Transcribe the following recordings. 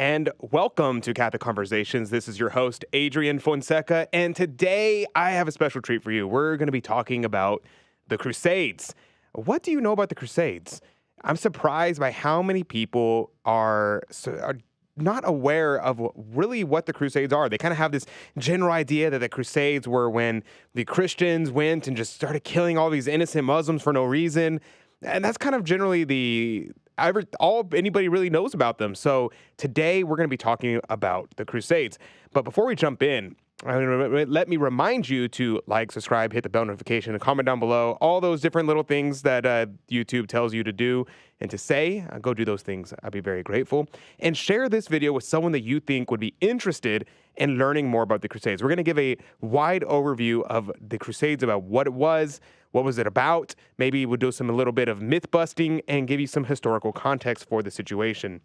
And welcome to Catholic Conversations. This is your host, Adrian Fonseca, and today I have a special treat for you. We're going to be talking about the Crusades. What do you know about the Crusades? I'm surprised by how many people are not aware of really what the Crusades are. They kind of have this general idea that the Crusades were when the Christians went and just started killing all these innocent Muslims for no reason. And that's kind of generally all anybody really knows about them. So today we're going to be talking about the Crusades. But before we jump in, let me remind you to like, subscribe, hit the bell notification, and comment down below. All those different little things that YouTube tells you to do and to say. Go do those things. I'd be very grateful. And share this video with someone that you think would be interested in learning more about the Crusades. We're going to give a wide overview of the Crusades, about what it was it about. Maybe we'll do a little bit of myth busting and give you some historical context for the situation.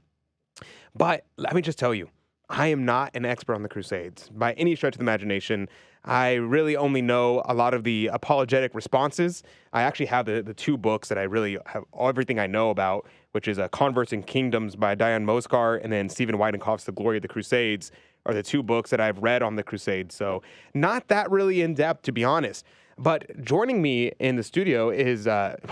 But let me just tell you, I am not an expert on the Crusades by any stretch of the imagination. I really only know a lot of the apologetic responses. I actually have the two books that I really have everything I know about, which is Converts and Kingdoms by Diane Moscar and then Stephen Weidenkopf's The Glory of the Crusades are the two books that I've read on the Crusades. So not that really in depth, to be honest. But joining me in the studio is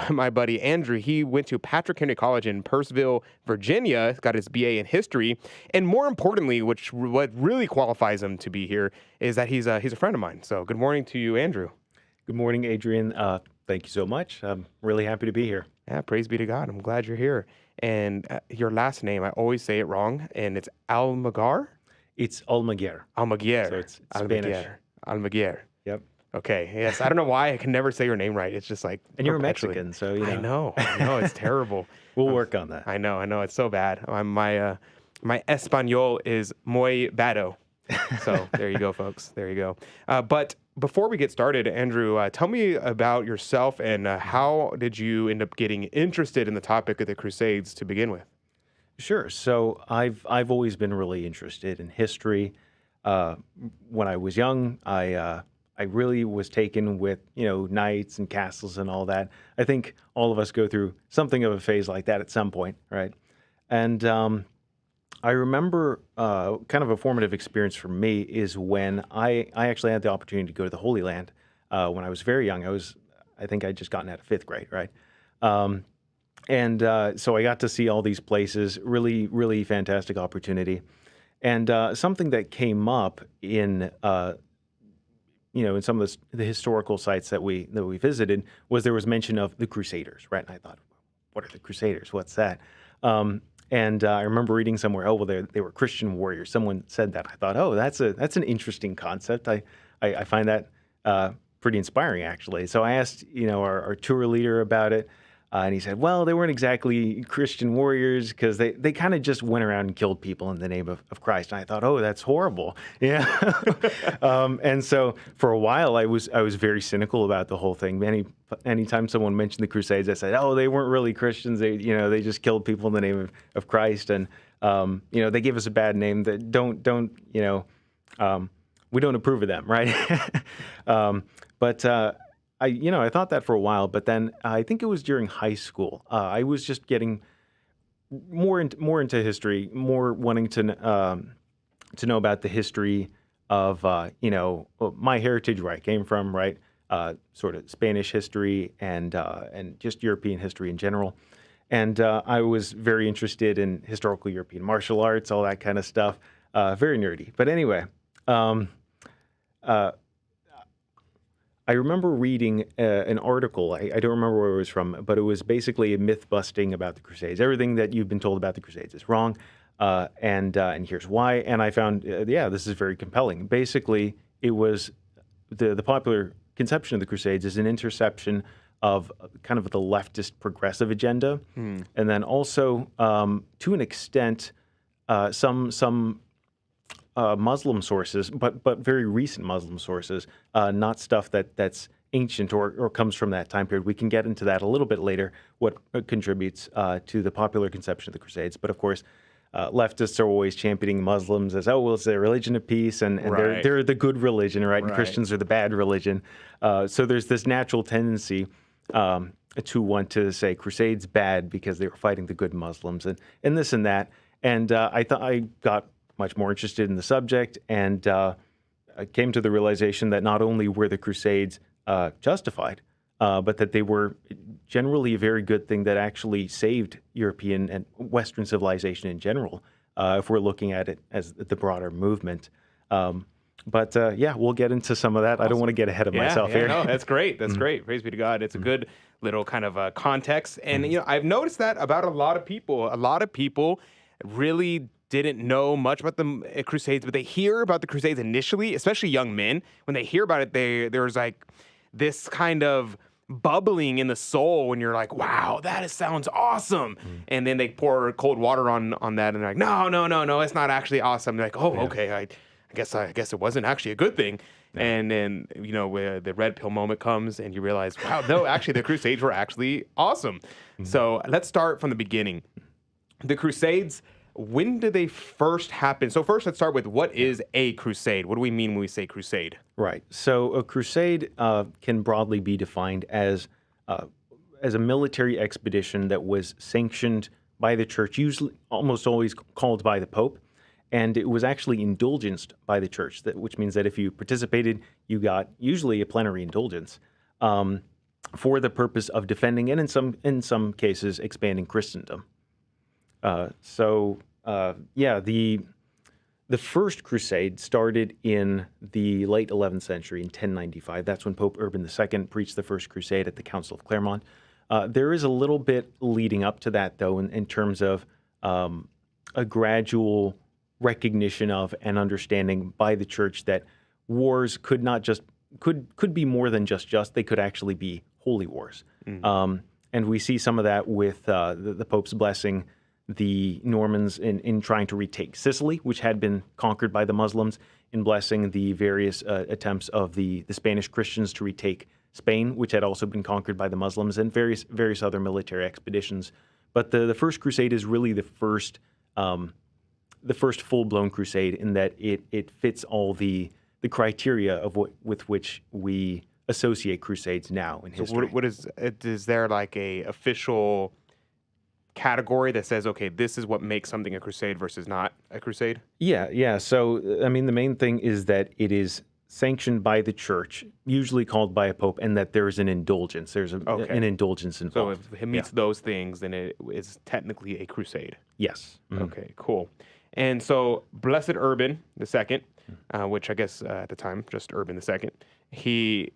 my buddy Andrew. He went to Patrick Henry College in Purcellville, Virginia, got his BA in history. And more importantly, what really qualifies him to be here is that he's a friend of mine. So good morning to you, Andrew. Good morning, Adrian. Thank you so much. I'm really happy to be here. Yeah, praise be to God. I'm glad you're here. And your last name, I always say it wrong, and it's Almaguer? It's Almaguer. Almaguer. So it's Spanish. Almaguer. Yep. Okay. Yes. I don't know why I can never say your name right. It's just like. And you're a Mexican, so you know. I know. It's terrible. We'll work on that. I know. It's so bad. My Espanol is muy bado. So there you go, folks. There you go. But before we get started, Andrew, tell me about yourself and how did you end up getting interested in the topic of the Crusades to begin with? Sure. So I've always been really interested in history. When I was young, I really was taken with, knights and castles and all that. I think all of us go through something of a phase like that at some point, right? And I remember kind of a formative experience for me is when I actually had the opportunity to go to the Holy Land when I was very young. I think I'd just gotten out of fifth grade, right? So I got to see all these places, really, really fantastic opportunity. And something that came up in some of the historical sites that we visited was there was mention of the Crusaders, right? And I thought, what are the Crusaders? What's that? And I remember reading somewhere, they were Christian warriors. Someone said that. I thought, that's an interesting concept. I find that pretty inspiring, actually. So I asked, our tour leader about it. And he said, well, they weren't exactly Christian warriors because they kind of just went around and killed people in the name of Christ. And I thought, that's horrible. Yeah. And so for a while, I was very cynical about the whole thing. Anytime someone mentioned the Crusades, I said, they weren't really Christians. They just killed people in the name of Christ. And, they gave us a bad name that we don't approve of them, right? I thought that for a while, but then I think it was during high school. I was just getting more into history, more wanting to know about the history of my heritage, where I came from, right? Sort of Spanish history and just European history in general. And I was very interested in historical European martial arts, all that kind of stuff. Very nerdy, but anyway. I remember reading an article, I don't remember where it was from, but it was basically a myth busting about the Crusades. Everything that you've been told about the Crusades is wrong, and here's why. And I found, this is very compelling. Basically, it was the popular conception of the Crusades is an interception of kind of the leftist progressive agenda, and then also, to an extent, some Muslim sources, but very recent Muslim sources, not stuff that's ancient or comes from that time period. We can get into that a little bit later, what contributes to the popular conception of the Crusades. But of course, leftists are always championing Muslims as, it's a religion of peace, and Right. they're the good religion, right? And Right. Christians are the bad religion. So there's this natural tendency to want to say Crusades bad because they were fighting the good Muslims and this and that. And I thought I got much more interested in the subject, and I came to the realization that not only were the Crusades justified, but that they were generally a very good thing that actually saved European and Western civilization in general, if we're looking at it as the broader movement. But yeah, we'll get into some of that. Awesome. I don't want to get ahead of myself here. No, that's great. That's great. Praise be to God. It's a good little kind of context. And, I've noticed that about a lot of people. A lot of people really didn't know much about the Crusades, but they hear about the Crusades initially, especially young men. When they hear about it, there's like this kind of bubbling in the soul when you're like, wow, sounds awesome. And then they pour cold water on that and they're like, no, it's not actually awesome. They're like, okay, I guess it wasn't actually a good thing. Yeah. And then, where the red pill moment comes and you realize, wow, no, actually the Crusades were actually awesome. So let's start from the beginning. The Crusades, when did they first happen? So first, let's start with what is a crusade? What do we mean when we say crusade? Right. So a crusade can broadly be defined as a military expedition that was sanctioned by the church, usually almost always called by the Pope, and it was actually indulgenced by the church, which means that if you participated, you got usually a plenary indulgence for the purpose of defending and in some cases expanding Christendom. The first crusade started in the late 11th century in 1095. That's when Pope Urban II preached the first crusade at the Council of Clermont. There is a little bit leading up to that, though, in terms of a gradual recognition of and understanding by the church that wars could be more than just. They could actually be holy wars. And we see some of that with the Pope's blessing the Normans in trying to retake Sicily, which had been conquered by the Muslims, in blessing the various attempts of the Spanish Christians to retake Spain, which had also been conquered by the Muslims, and various other military expeditions. But the First Crusade is really the first full-blown crusade in that it fits all the criteria of with which we associate crusades now in history. So is there like a official category that says, okay, this is what makes something a crusade versus not a crusade? Yeah. So, I mean, the main thing is that it is sanctioned by the church, usually called by a pope, and that there is an indulgence. There's an indulgence involved. So if it meets those things, then it is technically a crusade. Yes. Mm-hmm. Okay, cool. And so Blessed Urban II, which I guess at the time, just Urban II,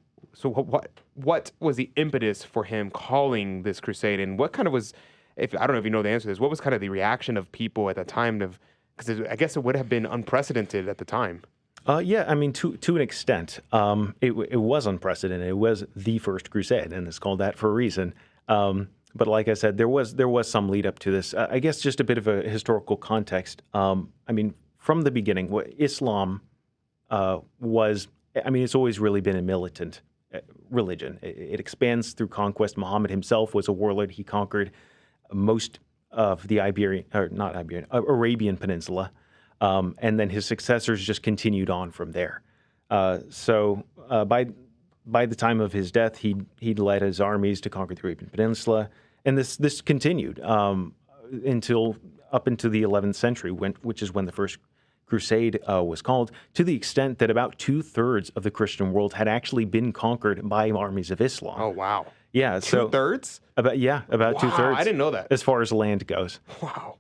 what was the impetus for him calling this crusade, and what kind of was, I don't know if you know the answer to this, what was kind of the reaction of people at the time because I guess it would have been unprecedented at the time. Yeah, I mean, to an extent, it was unprecedented. It was the first crusade, and it's called that for a reason. But like I said, there was some lead up to this. I guess just a bit of a historical context. I mean, from the beginning, Islam it's always really been a militant religion. It expands through conquest. Muhammad himself was a warlord. He conquered most of the Arabian Peninsula. And then his successors just continued on from there. So by the time of his death, he'd led his armies to conquer the Arabian Peninsula, and this continued until up into the 11th century, which is when the first crusade was called, to the extent that about 2/3 of the Christian world had actually been conquered by armies of Islam. Oh, wow. Yeah. So 2/3? About 2/3. I didn't know that. As far as land goes. Wow.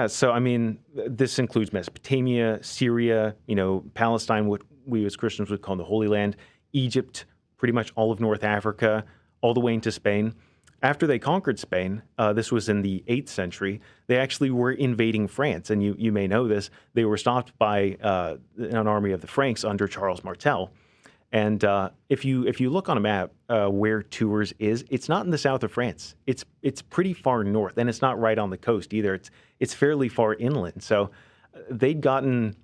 So I mean, this includes Mesopotamia, Syria, Palestine, what we as Christians would call the Holy Land, Egypt, pretty much all of North Africa, all the way into Spain. After they conquered Spain, this was in the 8th century, they actually were invading France. And you may know this, they were stopped by an army of the Franks under Charles Martel. And if you look on a map where Tours is, it's not in the south of France. It's pretty far north, and it's not right on the coast either. It's fairly far inland. So they'd gotten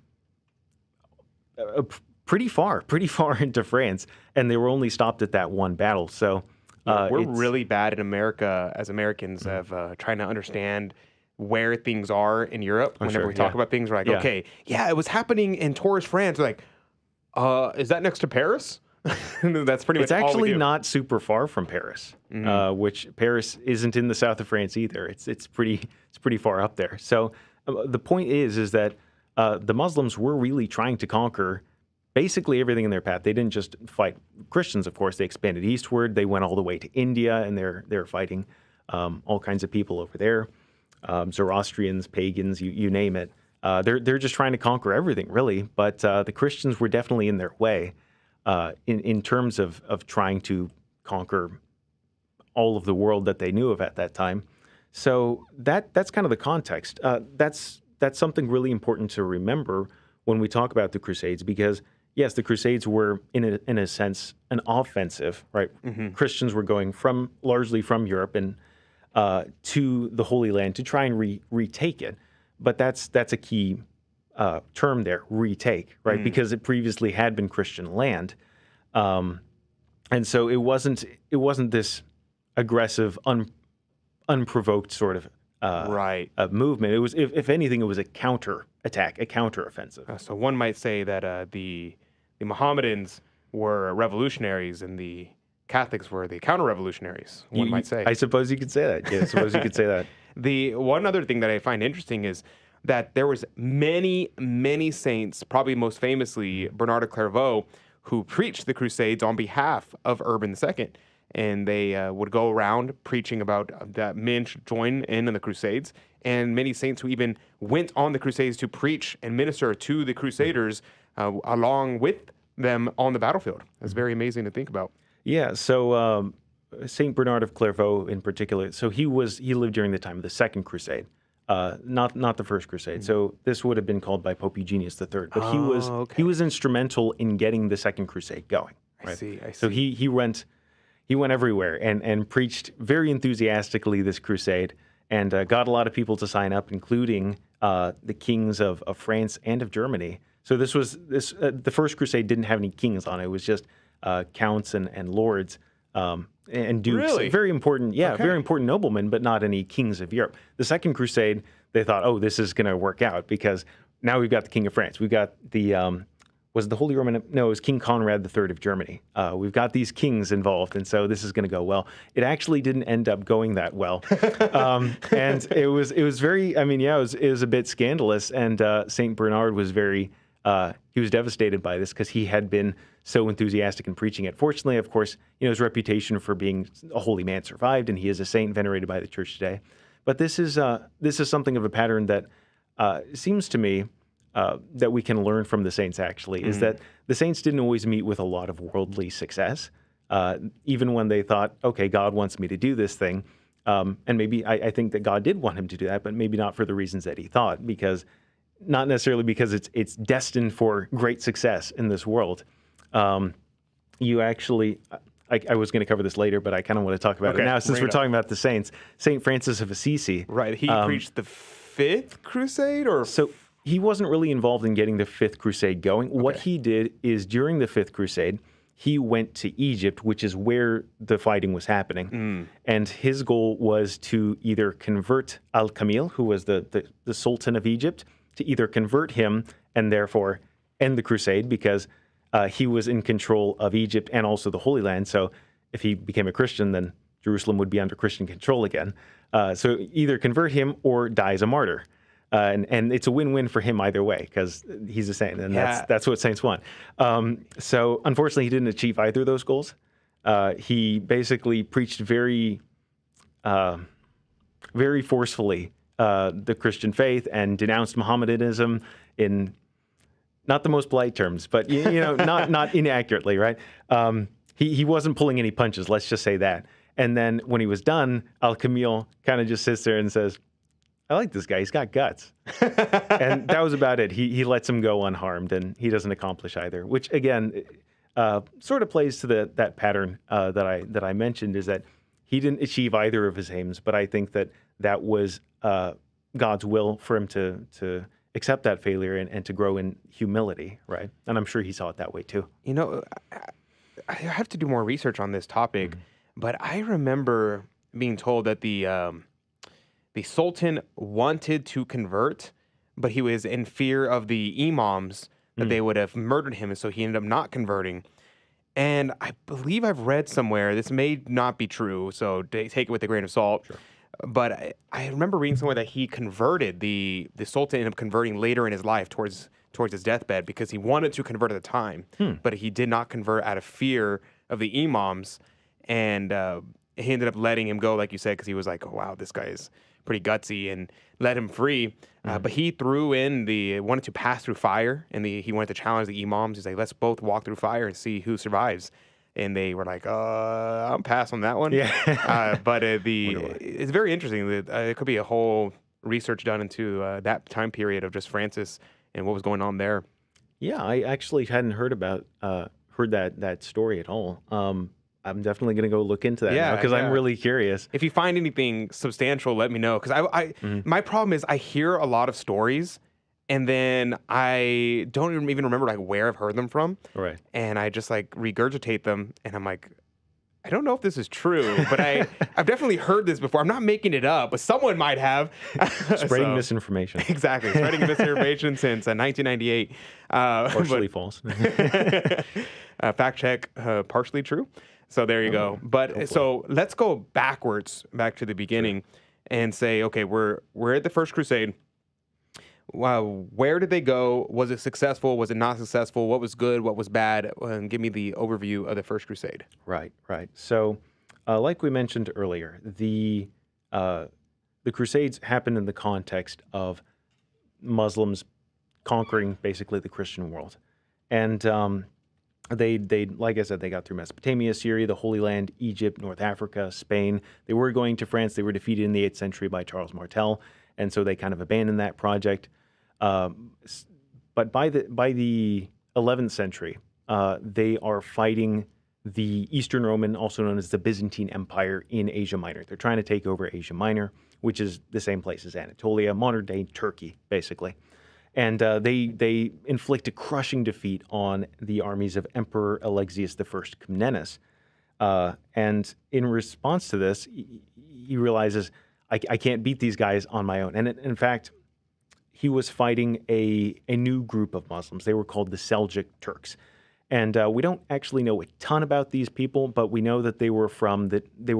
pretty far into France, and they were only stopped at that one battle. So we're really bad in America as Americans of trying to understand where things are in Europe. Whenever we talk about things, we're like, okay, it was happening in Tours, France. We're like, is that next to Paris? That's pretty much It's all we actually do. not super far from Paris, which Paris isn't in the south of France either. It's pretty far up there. So the point is that the Muslims were really trying to conquer basically everything in their path. They didn't just fight Christians, of course. They expanded eastward. They went all the way to India, and they're fighting all kinds of people over there, Zoroastrians, pagans, you name it. They're just trying to conquer everything, really. But the Christians were definitely in their way in terms of trying to conquer all of the world that they knew of at that time. So that's kind of the context. That's something really important to remember when we talk about the Crusades, because yes, the Crusades were in a sense an offensive, right? Mm-hmm. Christians were going largely from Europe and to the Holy Land to try and retake it. But that's a key term there, retake, right? Because it previously had been Christian land, and so it wasn't this aggressive, unprovoked sort of movement. It was, if anything, it was a counter attack, a counter offensive. So one might say that the Mohammedans were revolutionaries and the Catholics were the counter-revolutionaries, one might say. I suppose you could say that. Yeah, I suppose you could say that. The one other thing that I find interesting is that there was many, many saints, probably most famously Bernard of Clairvaux, who preached the Crusades on behalf of Urban II. And they would go around preaching about that men should join in the Crusades. And many saints who even went on the Crusades to preach and minister to the Crusaders along with them on the battlefield. It's very amazing to think about. Yeah, so Saint Bernard of Clairvaux in particular, so he lived during the time of the Second Crusade, not the First Crusade. So this would have been called by Pope Eugenius III, but he was instrumental in getting the Second Crusade going. Right? I see. So he went everywhere and preached very enthusiastically this crusade, and got a lot of people to sign up, including the kings of France and of Germany. So the First Crusade didn't have any kings on it. It was just counts and lords and dukes. Really? Very important, very important noblemen, but not any kings of Europe. The Second Crusade, they thought, oh, this is going to work out because now we've got the King of France. We've got was it the Holy Roman? No, it was King Conrad III of Germany. We've got these kings involved, and so this is going to go well. It actually didn't end up going that well, and it was very. I mean, it was a bit scandalous, and Saint Bernard was very. He was devastated by this because he had been so enthusiastic in preaching it. Fortunately, of course, his reputation for being a holy man survived, and he is a saint venerated by the Church today. But this is something of a pattern that seems to me. That we can learn from the saints, actually, is that the saints didn't always meet with a lot of worldly success, even when they thought, okay, God wants me to do this thing. And maybe I think that God did want him to do that, but maybe not for the reasons that he thought, not necessarily because it's destined for great success in this world. You actually, I was going to cover this later, but I kind of want to talk about it now since we're talking about the saints. Saint Francis of Assisi. Right. He preached the Fifth Crusade, or so. He wasn't really involved in getting the Fifth Crusade going. Okay. What he did is during the Fifth Crusade, he went to Egypt, which is where the fighting was happening. And his goal was to either convert Al-Kamil, who was the Sultan of Egypt, to either convert him and therefore end the crusade because he was in control of Egypt and also the Holy Land. So if he became a Christian, then Jerusalem would be under Christian control again. So either convert him or die as a martyr. And it's a win-win for him either way because he's a saint, and that's what saints want. So unfortunately, he didn't achieve either of those goals. He basically preached very, very forcefully the Christian faith and denounced Mohammedanism in not the most polite terms, but not inaccurately, right? He wasn't pulling any punches. Let's just say that. And then when he was done, Al-Kamil kind of just sits there and says, I like this guy. He's got guts. And that was about it. He lets him go unharmed, and he doesn't accomplish either, which, again, sort of plays to that pattern that I mentioned, is that he didn't achieve either of his aims, but I think that was God's will for him to accept that failure and to grow in humility, right? And I'm sure he saw it that way, too. I have to do more research on this topic, but I remember being told that the Sultan wanted to convert, but he was in fear of the imams that they would have murdered him, and so he ended up not converting. And I believe I've read somewhere, this may not be true, so take it with a grain of salt, But I remember reading somewhere that he converted the Sultan ended up converting later in his life towards his deathbed because he wanted to convert at the time, but he did not convert out of fear of the imams, and he ended up letting him go, like you said, because he was like, oh wow, this guy is pretty gutsy, and let him free. But he wanted to pass through fire, and he wanted to challenge the imams. He's like, let's both walk through fire and see who survives. And they were like, I'm pass on that one. Yeah. But it's very interesting. It could be a whole research done into that time period of just Francis and what was going on there. Yeah, I actually hadn't heard that story at all. I'm definitely going to go look into that now because I'm really curious. If you find anything substantial, let me know. Because my problem is I hear a lot of stories, and then I don't even remember like where I've heard them from. Right. And I just like regurgitate them, and I'm like, I don't know if this is true, but I've definitely heard this before. I'm not making it up, but someone might have. Spreading misinformation. Exactly. Spreading misinformation since 1998. Partially false. Fact check, partially true. So there you go. But so let's go backwards, back to the beginning, and say, okay, we're at the First Crusade. Wow, where did they go? Was it successful? Was it not successful? What was good? What was bad? And give me the overview of the First Crusade. Right. So, like we mentioned earlier, the Crusades happened in the context of Muslims conquering basically the Christian world, and they like I said, they got through Mesopotamia, Syria, the Holy Land, Egypt, North Africa, Spain. They were going to France. They were defeated in the 8th century by Charles Martel, and so they kind of abandoned that project. But by the 11th century, they are fighting the Eastern Roman, also known as the Byzantine Empire in Asia Minor. They're trying to take over Asia Minor, which is the same place as Anatolia, modern-day Turkey, basically. And they inflict a crushing defeat on the armies of Emperor Alexius I Comnenus. And in response to this, he realizes, I can't beat these guys on my own. And in fact, he was fighting a new group of Muslims. They were called the Seljuk Turks. And we don't actually know a ton about these people, but we know that they were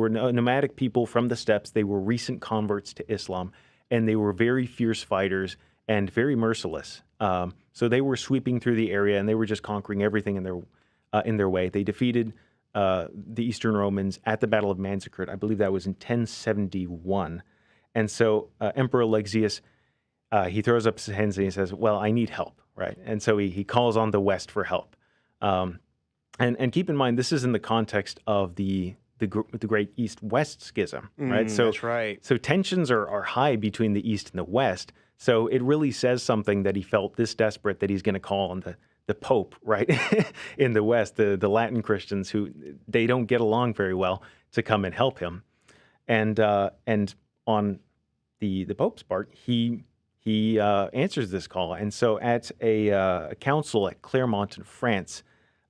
nomadic people from the steppes. They were recent converts to Islam, and they were very fierce fighters and very merciless. So they were sweeping through the area, and they were just conquering everything in their way. They defeated the Eastern Romans at the Battle of Manzikert. I believe that was in 1071. And so Emperor Alexius, he throws up his hands and he says, well, I need help, right? And so he calls on the West for help. And keep in mind, this is in the context of the great East-West schism, right? So that's right. So tensions are high between the East and the West. So it really says something that he felt this desperate that he's going to call on the Pope, right, in the West, the Latin Christians who they don't get along very well, to come and help him. And on the Pope's part, he answers this call. And so at a council at Clermont in France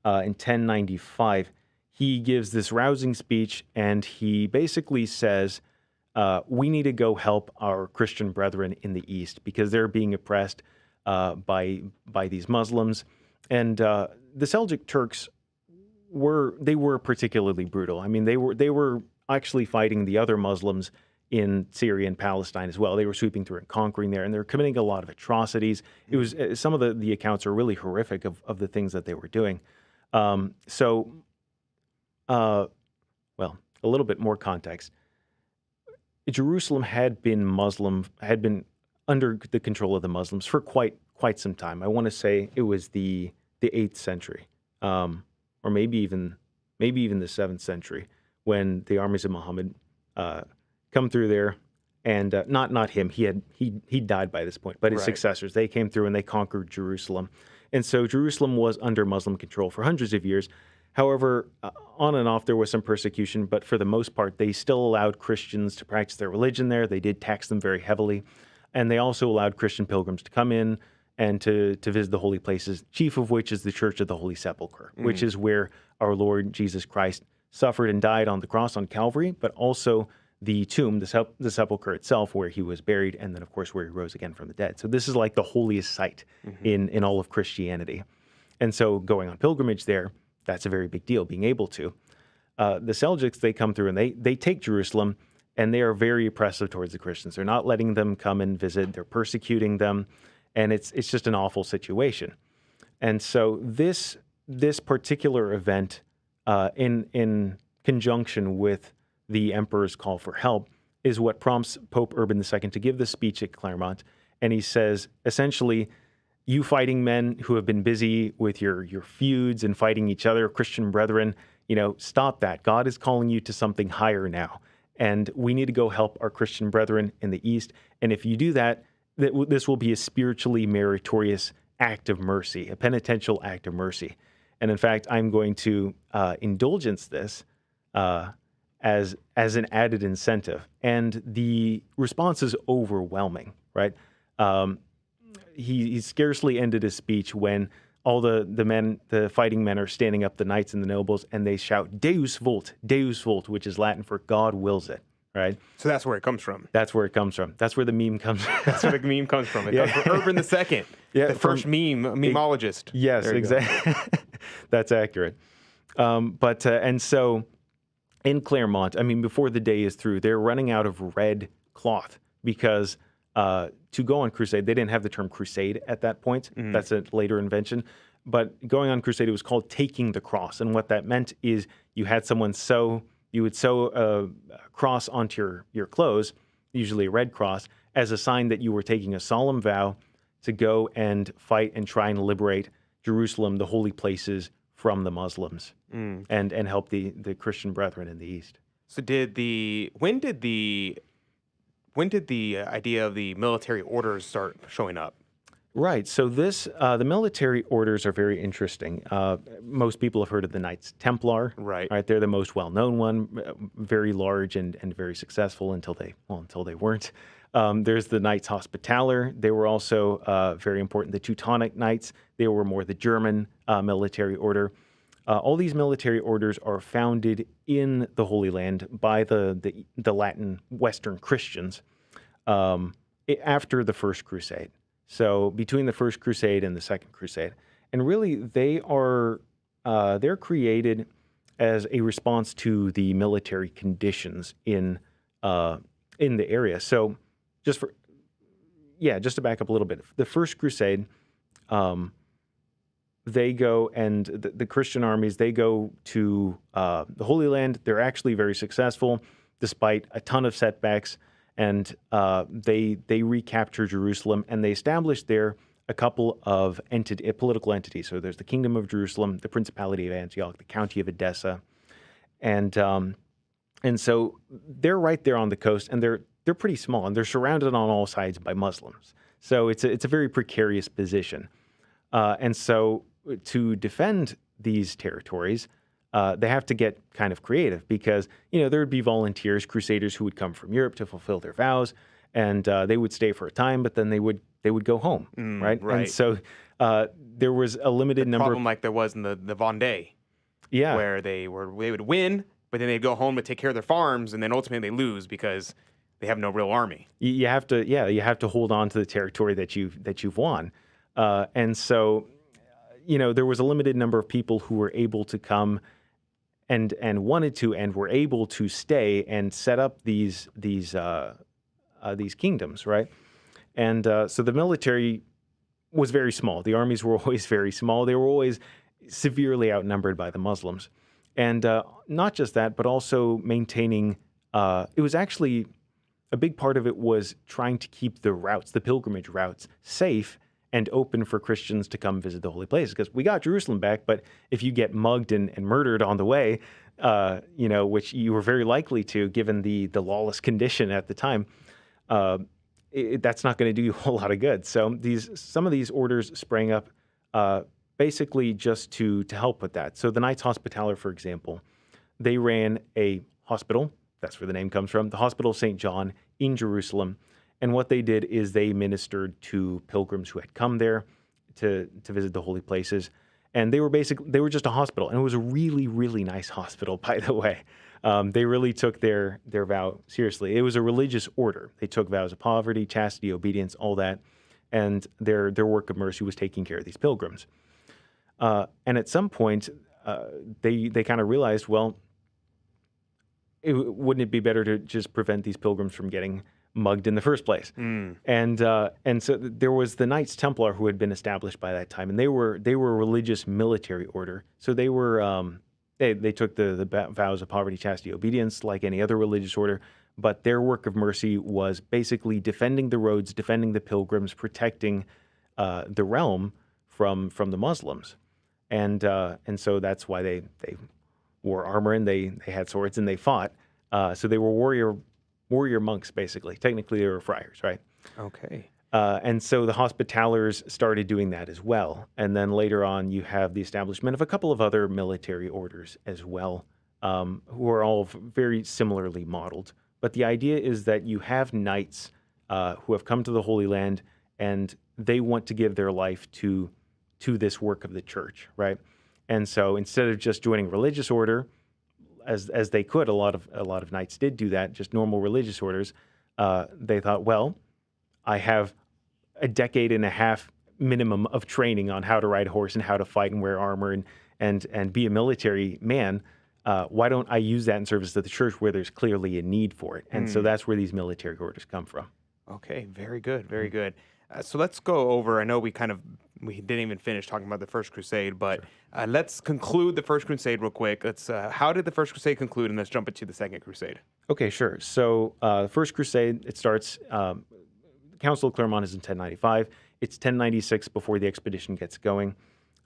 in 1095, he gives this rousing speech, and he basically says, we need to go help our Christian brethren in the East because they're being oppressed by these Muslims. And the Seljuk Turks were particularly brutal. I mean, they were actually fighting the other Muslims in Syria and Palestine as well. They were sweeping through and conquering there, and they were committing a lot of atrocities. It was some of the accounts are really horrific of the things that they were doing. Well, a little bit more context. Jerusalem had been under the control of the Muslims for quite some time. I want to say it was the 8th century, or maybe even the 7th century, when the armies of Muhammad come through there, and not him. He died by this point, but his successors, they came through and they conquered Jerusalem, and so Jerusalem was under Muslim control for hundreds of years. However, on and off there was some persecution, but for the most part, they still allowed Christians to practice their religion there. They did tax them very heavily, and they also allowed Christian pilgrims to come in and to visit the holy places, chief of which is the Church of the Holy Sepulchre, which is where our Lord Jesus Christ suffered and died on the cross on Calvary, but also the tomb, the sepulchre itself, where he was buried, and then, of course, where he rose again from the dead. So this is like the holiest site in all of Christianity. And so going on pilgrimage there, that's a very big deal, being able to. The Seljuks, they come through and they take Jerusalem, and they are very oppressive towards the Christians. They're not letting them come and visit. They're persecuting them, and it's just an awful situation. And so this particular event, in conjunction with the emperor's call for help, is what prompts Pope Urban II to give the speech at Clermont. And he says, essentially, you fighting men who have been busy with your feuds and fighting each other, Christian brethren, stop that. God is calling you to something higher now. And we need to go help our Christian brethren in the East. And if you do that, this will be a spiritually meritorious act of mercy, a penitential act of mercy. And in fact, I'm going to indulgence this as an added incentive. And the response is overwhelming, right? He scarcely ended his speech when all the fighting men are standing up, the knights and the nobles, and they shout, Deus vult, which is Latin for God wills it, right? So that's where it comes from. That's where it comes from. That's where the meme comes from. That's where the meme comes from. It comes from Urban II, the first memeologist. Yes, exactly. That's accurate. And so in Clermont, I mean, before the day is through, they're running out of red cloth because to go on crusade, they didn't have the term crusade at that point. Mm-hmm. That's a later invention. But going on crusade, it was called taking the cross. And what that meant is you had someone you would sew a cross onto your clothes, usually a red cross, as a sign that you were taking a solemn vow to go and fight and try and liberate Jerusalem, the holy places, from the Muslims and help the Christian brethren in the East. So when did the idea of the military orders start showing up? Right. So the military orders are very interesting. Most people have heard of the Knights Templar. Right. They're the most well-known one, very large and very successful until they weren't. There's the Knights Hospitaller. They were also very important. The Teutonic Knights, they were more the German military order. All these military orders are founded in the Holy Land by the Latin Western Christians after the First Crusade. So between the First Crusade and the Second Crusade. And really, they're created as a response to the military conditions in the area. So just to back up a little bit, the First Crusade, they go and the Christian armies, they go to the Holy Land. They're actually very successful despite a ton of setbacks. And they recapture Jerusalem, and they establish there a couple of political entities. So there's the Kingdom of Jerusalem, the Principality of Antioch, the County of Edessa, and so they're right there on the coast, and they're pretty small, and they're surrounded on all sides by Muslims. So it's a very precarious position, and so to defend these territories, they have to get kind of creative because, there would be volunteers, crusaders who would come from Europe to fulfill their vows, and they would stay for a time, but then they would go home, right? Right. And so there was a limited number problem like there was in the Vendée, where they would win, but then they'd go home to take care of their farms, and then ultimately they lose because they have no real army. You have to hold on to the territory that you've won, and so there was a limited number of people who were able to come and wanted to and were able to stay and set up these kingdoms, right? And so the military was very small. The armies were always very small. They were always severely outnumbered by the Muslims. And not just that, but also maintaining, it was actually, a big part of it was trying to keep the pilgrimage routes, safe and open for Christians to come visit the holy places. Because we got Jerusalem back, but if you get mugged and murdered on the way, which you were very likely to, given the lawless condition at the time, that's not going to do you a whole lot of good. So some of these orders sprang up basically just to help with that. So the Knights Hospitaller, for example, they ran a hospital. That's where the name comes from, the Hospital of St. John in Jerusalem. And what they did is they ministered to pilgrims who had come there to visit the holy places. And they were just a hospital. And it was a really, really nice hospital, by the way. They really took their vow seriously. It was a religious order. They took vows of poverty, chastity, obedience, all that. And their work of mercy was taking care of these pilgrims. And at some point, they kind of realized, well, wouldn't it be better to just prevent these pilgrims from getting mugged in the first place? And so there was the Knights Templar who had been established by that time, and they were a religious military order. So they were they took the vows of poverty, chastity, obedience like any other religious order, but their work of mercy was basically defending the roads, defending the pilgrims, protecting the realm from the Muslims, and so that's why they wore armor and they had swords and they fought. So they were warrior monks, basically. Technically, they were friars, right? Okay. And so the Hospitallers started doing that as well. And then later on, you have the establishment of a couple of other military orders as well, who are all very similarly modeled. But the idea is that you have knights who have come to the Holy Land, and they want to give their life to this work of the church, right? And so instead of just joining religious order, as they could, a lot of knights did do that, just normal religious orders. They thought, well, I have a decade and a half minimum of training on how to ride a horse and how to fight and wear armor and be a military man. Why don't I use that in service to the church where there's clearly a need for it? And so that's where these military orders come from. Okay, very good, very good. So let's go over. I know we didn't even finish talking about the First Crusade, but let's conclude the First Crusade real quick. How did the First Crusade conclude, and let's jump into the Second Crusade. Okay, sure. So the First Crusade, it starts. The Council of Clermont is in 1095. It's 1096 before the expedition gets going.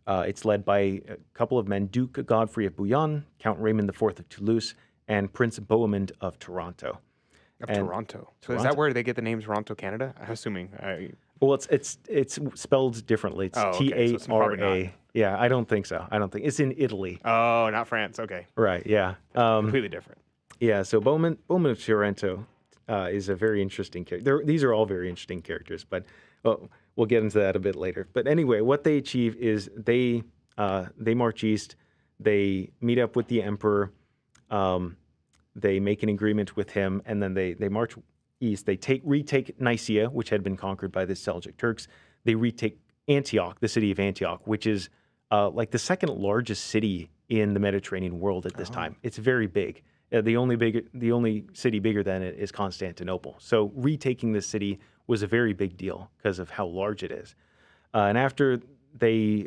It's led by a couple of men: Duke Godfrey of Bouillon, Count Raymond IV of Toulouse, and Prince Bohemond of Toronto. Toronto. So is that where they get the name Toronto, Canada? I'm assuming. Well, it's spelled differently. It's okay. T-A-R-A. Yeah, I don't think so. I don't think it's in Italy. Oh, not France. Okay. Right. Yeah. Completely different. Yeah. So Bohemond of Toronto is a very interesting character. These are all very interesting characters, but we'll get into that a bit later. But anyway, what they achieve is they march east. They meet up with the emperor. They make an agreement with him, and then they march east. They retake Nicaea, which had been conquered by the Seljuk Turks. They retake Antioch, the city of Antioch, which is like the second largest city in the Mediterranean world at this time. It's very big. The only city bigger than it is Constantinople. So retaking this city was a very big deal because of how large it is. And after they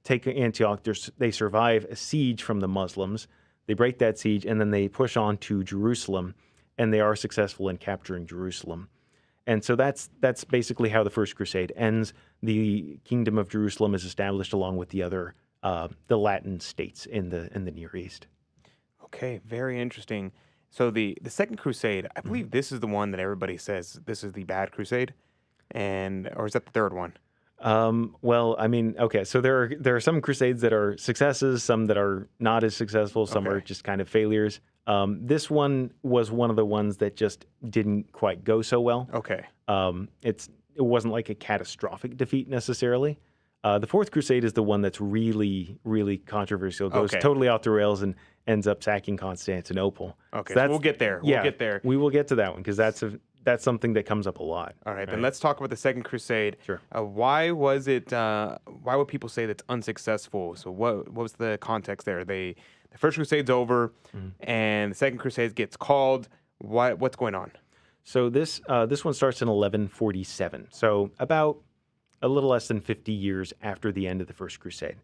take Antioch, they survive a siege from the Muslims. They break that siege, and then they push on to Jerusalem, and they are successful in capturing Jerusalem. And so that's basically how the First Crusade ends. The Kingdom of Jerusalem is established along with the other the Latin states in the Near East. Okay, very interesting. So the Second Crusade, I believe this is the one that everybody says this is the bad crusade, or is that the third one? Well, I mean, okay, so there are some crusades that are successes, some that are not as successful, some are just kind of failures. This one was one of the ones that just didn't quite go so well. Okay. It wasn't like a catastrophic defeat necessarily. The Fourth Crusade is the one that's really, really controversial. It goes totally off the rails and ends up sacking Constantinople. Okay, so we'll get there. Yeah, we'll get there. We will get to that one because that's something that comes up a lot. All right, then let's talk about the Second Crusade. Sure. Why was it? Why would people say that's unsuccessful? So what was the context there? The First Crusade's over, and the Second Crusade gets called. What's going on? So this one starts in 1147. So about a little less than 50 years after the end of the First Crusade,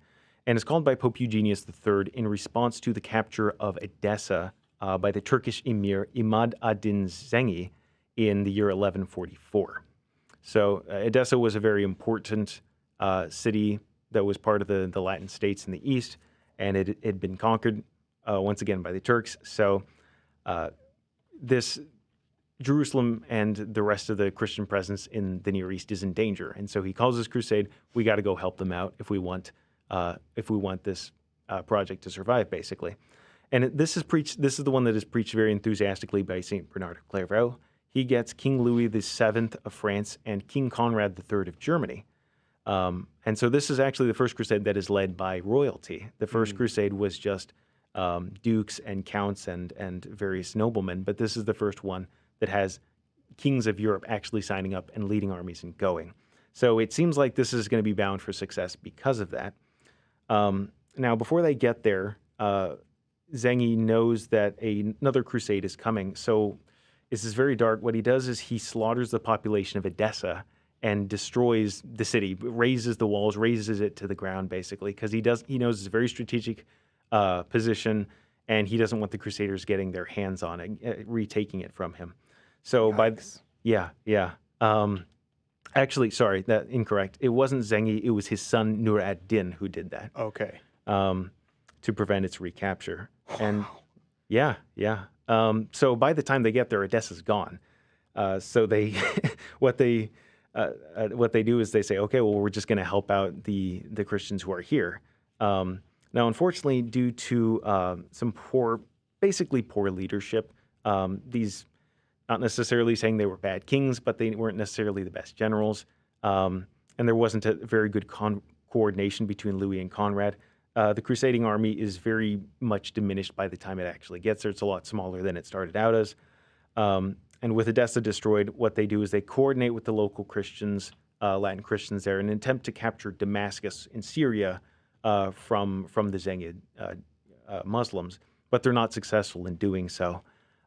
and it's called by Pope Eugenius III in response to the capture of Edessa by the Turkish emir Imad ad-Din Zengi in the year 1144. So Edessa was a very important city that was part of the Latin states in the east, and it had been conquered once again by the Turks. So this Jerusalem and the rest of the Christian presence in the Near East is in danger, and so he calls this crusade. We got to go help them out if we want this project to survive, basically. And this is the one that is preached very enthusiastically by Saint Bernard of Clairvaux. He gets King Louis VII of France and King Conrad III of Germany. And so this is actually the first crusade that is led by royalty. The first crusade was just dukes and counts and various noblemen, but this is the first one that has kings of Europe actually signing up and leading armies and going. So it seems like this is going to be bound for success because of that. Now, before they get there, Zengi knows that another crusade is coming. So this is very dark. What he does is he slaughters the population of Edessa and destroys the city, razes the walls, razes it to the ground, basically, because he knows it's a very strategic position, and he doesn't want the Crusaders getting their hands on it, retaking it from him. So Yikes. yeah. Actually, sorry, that incorrect. It wasn't Zengi. It was his son Nur ad-Din who did that. Okay. To prevent its recapture. And yeah. So by the time they get there, Edessa's gone. So they, what they do is they say, okay, well, we're just going to help out the Christians who are here. Now, unfortunately, due to some basically poor leadership, these, not necessarily saying they were bad kings, but they weren't necessarily the best generals, and there wasn't a very good coordination between Louis and Conrad. The crusading army is very much diminished by the time it actually gets there. It's a lot smaller than it started out as. And with Edessa destroyed, what they do is they coordinate with the local Christians, Latin Christians there, in an attempt to capture Damascus in Syria from the Zengid Muslims, but they're not successful in doing so.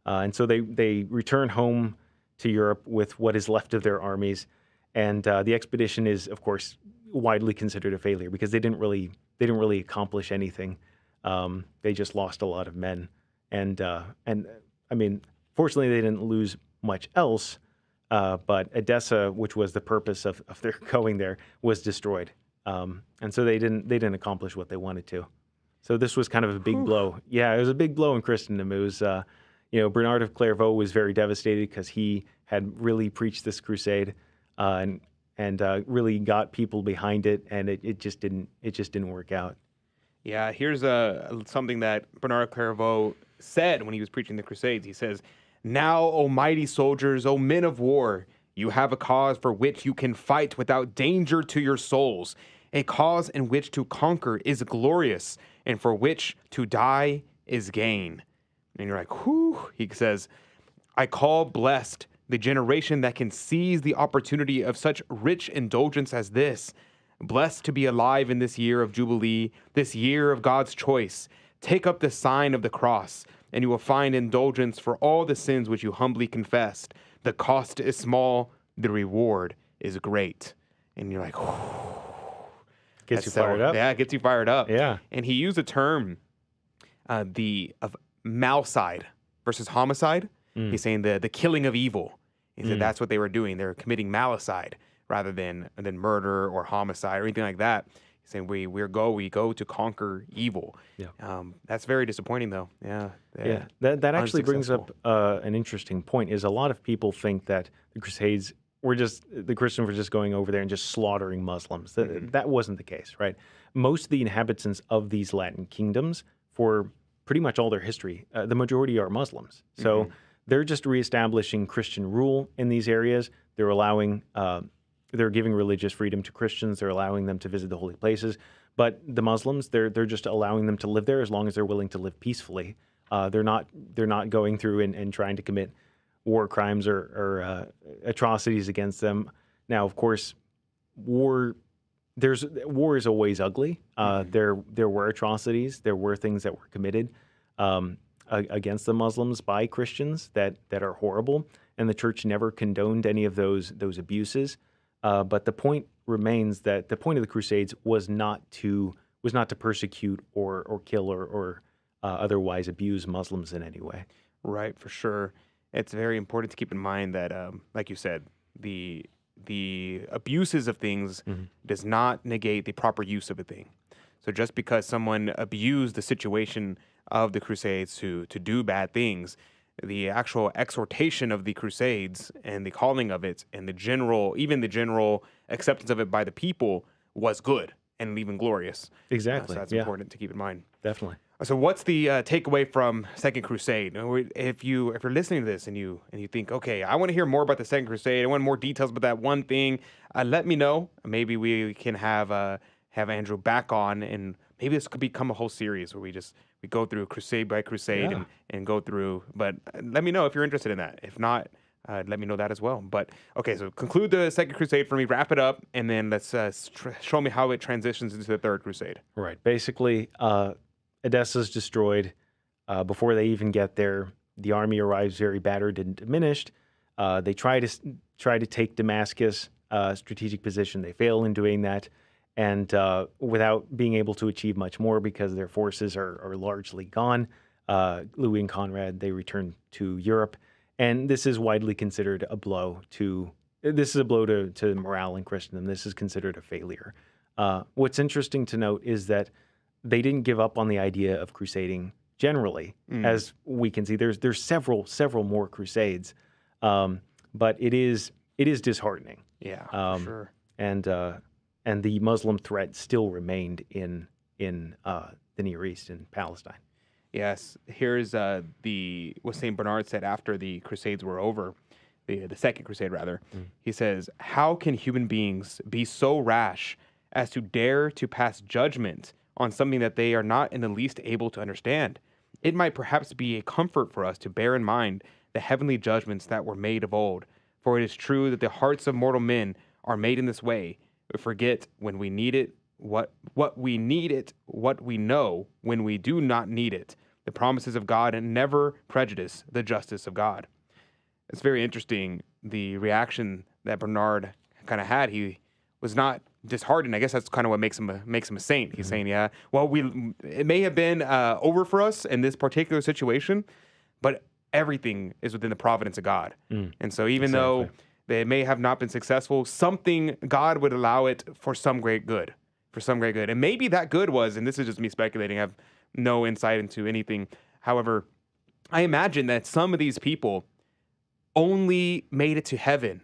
And so they return home to Europe with what is left of their armies, and the expedition is, of course, widely considered a failure because they didn't really accomplish anything. They just lost a lot of men, and I mean, fortunately, they didn't lose much else. But Edessa, which was the purpose of their going there, was destroyed, and so they didn't accomplish what they wanted to. So this was kind of a big blow. Yeah, it was a big blow in Christendom. It was, Bernard of Clairvaux was very devastated because he had really preached this crusade, and really got people behind it, and it just didn't work out. Yeah, here's something that Bernard of Clairvaux said when he was preaching the Crusades. He says, "Now, O mighty soldiers, O men of war, you have a cause for which you can fight without danger to your souls, a cause in which to conquer is glorious, and for which to die is gain." And you're like, whew. He says, "I call blessed the generation that can seize the opportunity of such rich indulgence as this. Blessed to be alive in this year of Jubilee, this year of God's choice. Take up the sign of the cross, and you will find indulgence for all the sins which you humbly confessed. The cost is small, the reward is great." And you're like, whew. Gets you fired up. Yeah, it gets you fired up. Yeah. And he used a term, of malicide versus homicide. He's saying the killing of evil. He said that's what they were doing. They were committing malicide rather than murder or homicide or anything like that. He's saying we go to conquer evil. Yeah. That's very disappointing, though. Yeah. Yeah. That actually brings up an interesting point. Is a lot of people think that the Crusades the Christians were just going over there and just slaughtering Muslims. That wasn't the case, right? Most of the inhabitants of these Latin kingdoms, for pretty much all their history, the majority are Muslims. So they're just reestablishing Christian rule in these areas. They're they're giving religious freedom to Christians. They're allowing them to visit the holy places. But the Muslims, they're just allowing them to live there as long as they're willing to live peacefully. They're not going through and trying to commit war crimes or atrocities against them. Now, of course, war is always ugly. There were atrocities. There were things that were committed against the Muslims by Christians that are horrible, and the church never condoned any of those abuses. But the point remains that the point of the Crusades was not to persecute or kill or otherwise abuse Muslims in any way. Right, for sure. It's very important to keep in mind that, like you said, the abuses of things does not negate the proper use of a thing. So just because someone abused the situation of the Crusades to do bad things, the actual exhortation of the Crusades and the calling of it and the general acceptance of it by the people was good and even glorious. Exactly. So that's important to keep in mind. Definitely. So what's the takeaway from Second Crusade? If you're listening to this and you think, okay, I want to hear more about the Second Crusade, I want more details about that one thing, let me know. Maybe we can have Andrew back on, and maybe this could become a whole series where we go through crusade by crusade and go through. But let me know if you're interested in that. If not, let me know that as well. But okay, so conclude the Second Crusade for me, wrap it up, and then let's show me how it transitions into the Third Crusade. Right. Basically, Edessa's destroyed. Before they even get there, the army arrives very battered and diminished. They try to take Damascus, strategic position. They fail in doing that, and without being able to achieve much more because their forces are largely gone. Louis and Conrad, they return to Europe, and this is widely considered a blow to. This is a blow to morale in Christendom. This is considered a failure. What's interesting to note is that they didn't give up on the idea of crusading generally, as we can see. There's several more crusades, but it is disheartening. Yeah, for sure. And the Muslim threat still remained in the Near East, in Palestine. Yes, here's what Saint Bernard said after the Crusades were over, the Second Crusade rather. He says, "How can human beings be so rash as to dare to pass judgment on something that they are not in the least able to understand? It might perhaps be a comfort for us to bear in mind the heavenly judgments that were made of old. For it is true that the hearts of mortal men are made in this way. We forget when we need it, what we need it, what we know when we do not need it. The promises of God and never prejudice the justice of God." It's very interesting, the reaction that Bernard kind of had. He was not disheartened. I guess that's kind of what makes him a saint. He's saying, yeah, well, it may have been over for us in this particular situation, but everything is within the providence of God. And so even though they may have not been successful, something, God would allow it for some great good. And maybe that good was, and this is just me speculating, I have no insight into anything. However, I imagine that some of these people only made it to heaven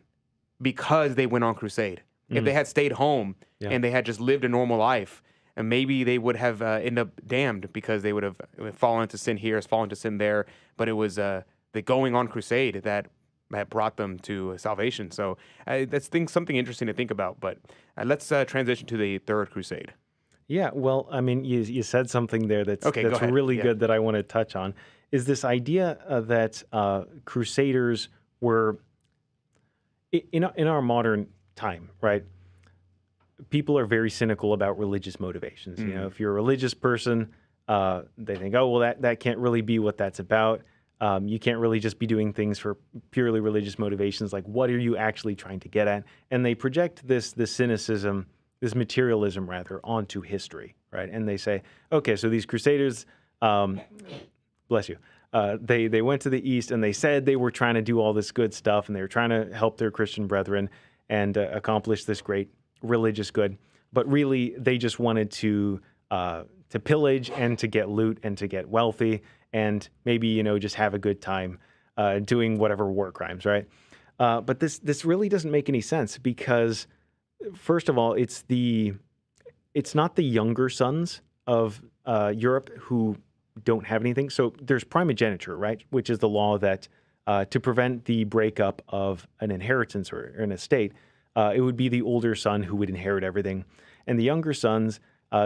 because they went on crusade. If they had stayed home and they had just lived a normal life, and maybe they would have ended up damned because they would have fallen into sin here, fallen into sin there. But it was the going on crusade that brought them to salvation. So that's something interesting to think about. But let's transition to the Third Crusade. Yeah, well, I mean, you said something there that's ahead. really good that I want to touch on, is this idea that crusaders were, in our modern time, right? People are very cynical about religious motivations. You know, if you're a religious person, they think, oh, well, that can't really be what that's about. You can't really just be doing things for purely religious motivations. Like, what are you actually trying to get at? And they project this cynicism, this materialism rather, onto history, right? And they say, okay, so these crusaders, bless you, they went to the East and they said they were trying to do all this good stuff and they were trying to help their Christian brethren and accomplish this great religious good. But really, they just wanted to pillage and to get loot and to get wealthy and maybe, just have a good time doing whatever war crimes, right? But this really doesn't make any sense because, first of all, it's not the younger sons of Europe who don't have anything. So there's primogeniture, right? Which is the law that to prevent the breakup of an inheritance or an estate, it would be the older son who would inherit everything. And the younger sons,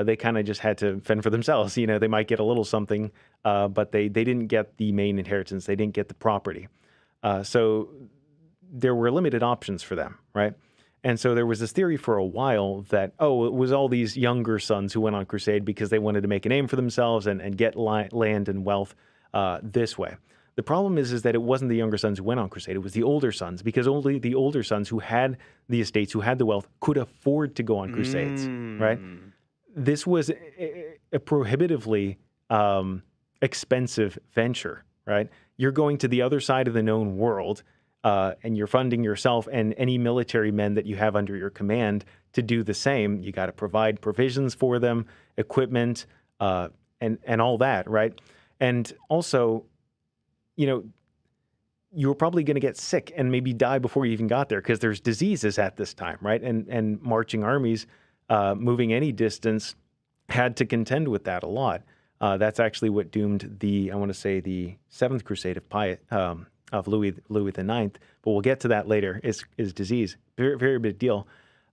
they kind of just had to fend for themselves. They might get a little something, but they didn't get the main inheritance. They didn't get the property. So there were limited options for them, right? And so there was this theory for a while that, it was all these younger sons who went on crusade because they wanted to make a name for themselves and get land and wealth this way. The problem is that it wasn't the younger sons who went on crusade. It was the older sons, because only the older sons who had the estates, who had the wealth, could afford to go on crusades, right? This was a prohibitively expensive venture, right? You're going to the other side of the known world, and you're funding yourself and any military men that you have under your command to do the same. You got to provide provisions for them, equipment, and all that, right? And also, you were probably going to get sick and maybe die before you even got there because there's diseases at this time, right? And marching armies, moving any distance, had to contend with that a lot. That's actually what doomed the Seventh Crusade of Louis IX. But we'll get to that later. Is disease very, very big deal?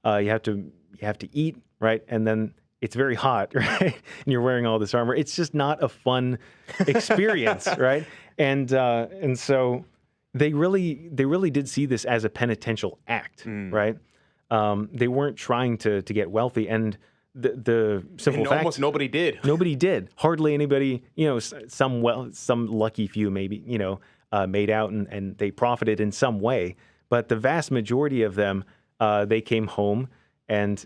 You have to eat, right? And then it's very hot, right? And you're wearing all this armor. It's just not a fun experience, right? And so they really did see this as a penitential act, right? They weren't trying to get wealthy, and the simple And fact, almost nobody did. nobody did. Hardly anybody, some lucky few maybe, made out and they profited in some way. But the vast majority of them, they came home and,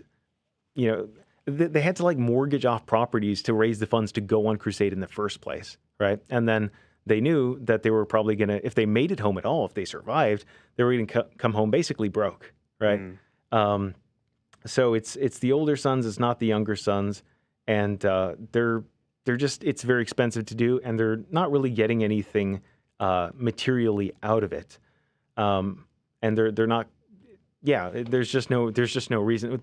they had to like mortgage off properties to raise the funds to go on crusade in the first place, right? And then they knew that they were probably going to, if they made it home at all, if they survived, they were going to come home basically broke, right? So it's the older sons, it's not the younger sons, and they're just, it's very expensive to do, and they're not really getting anything materially out of it, and they're not. Yeah, there's just no reason.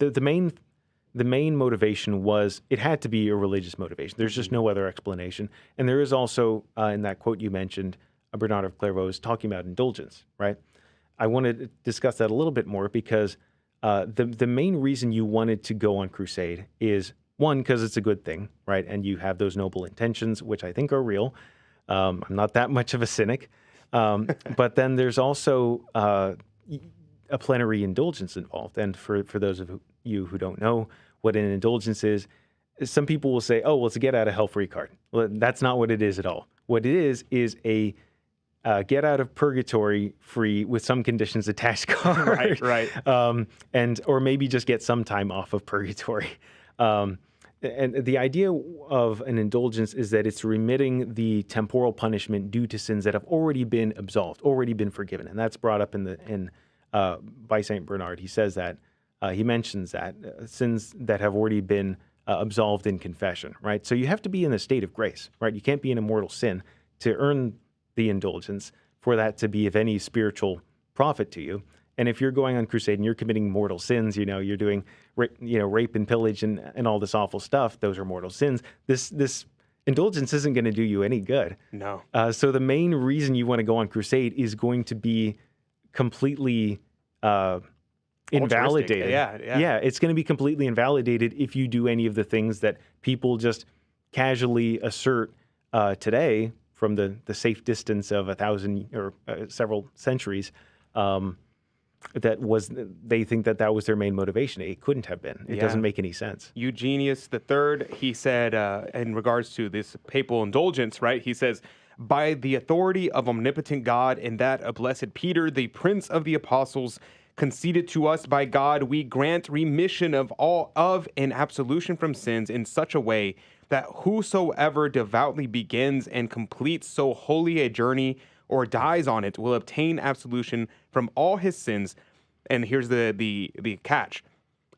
The main motivation was, it had to be a religious motivation. There's just no other explanation. And there is also, in that quote you mentioned, Bernard of Clairvaux is talking about indulgence, right? I wanted to discuss that a little bit more because the main reason you wanted to go on crusade is, one, because it's a good thing, right? And you have those noble intentions, which I think are real. I'm not that much of a cynic. But then there's also a plenary indulgence involved. And for those of you who don't know what an indulgence is, some people will say, oh, well, it's a get out of hell free card. Well, that's not what it is at all. What it is a get out of purgatory free with some conditions attached card. Right. Or maybe just get some time off of purgatory. And the idea of an indulgence is that it's remitting the temporal punishment due to sins that have already been absolved, already been forgiven. And that's brought up by St. Bernard. He says that, he mentions that, sins that have already been absolved in confession, right? So you have to be in a state of grace, right? You can't be in a mortal sin to earn the indulgence for that to be of any spiritual profit to you. And if you're going on crusade and you're committing mortal sins, you're doing rape and pillage and all this awful stuff, those are mortal sins. This indulgence isn't going to do you any good. No. So the main reason you want to go on crusade is going to be completely invalidated. Yeah, it's going to be completely invalidated if you do any of the things that people just casually assert today from the safe distance of 1,000 or several centuries. They think that was their main motivation. It couldn't have been. It doesn't make any sense. Eugenius III, he said, in regards to this papal indulgence, right? He says, by the authority of omnipotent God and that of blessed Peter, the prince of the apostles, conceded to us by God, we grant remission of all of and absolution from sins in such a way that whosoever devoutly begins and completes so holy a journey or dies on it will obtain absolution from all his sins. And here's the catch,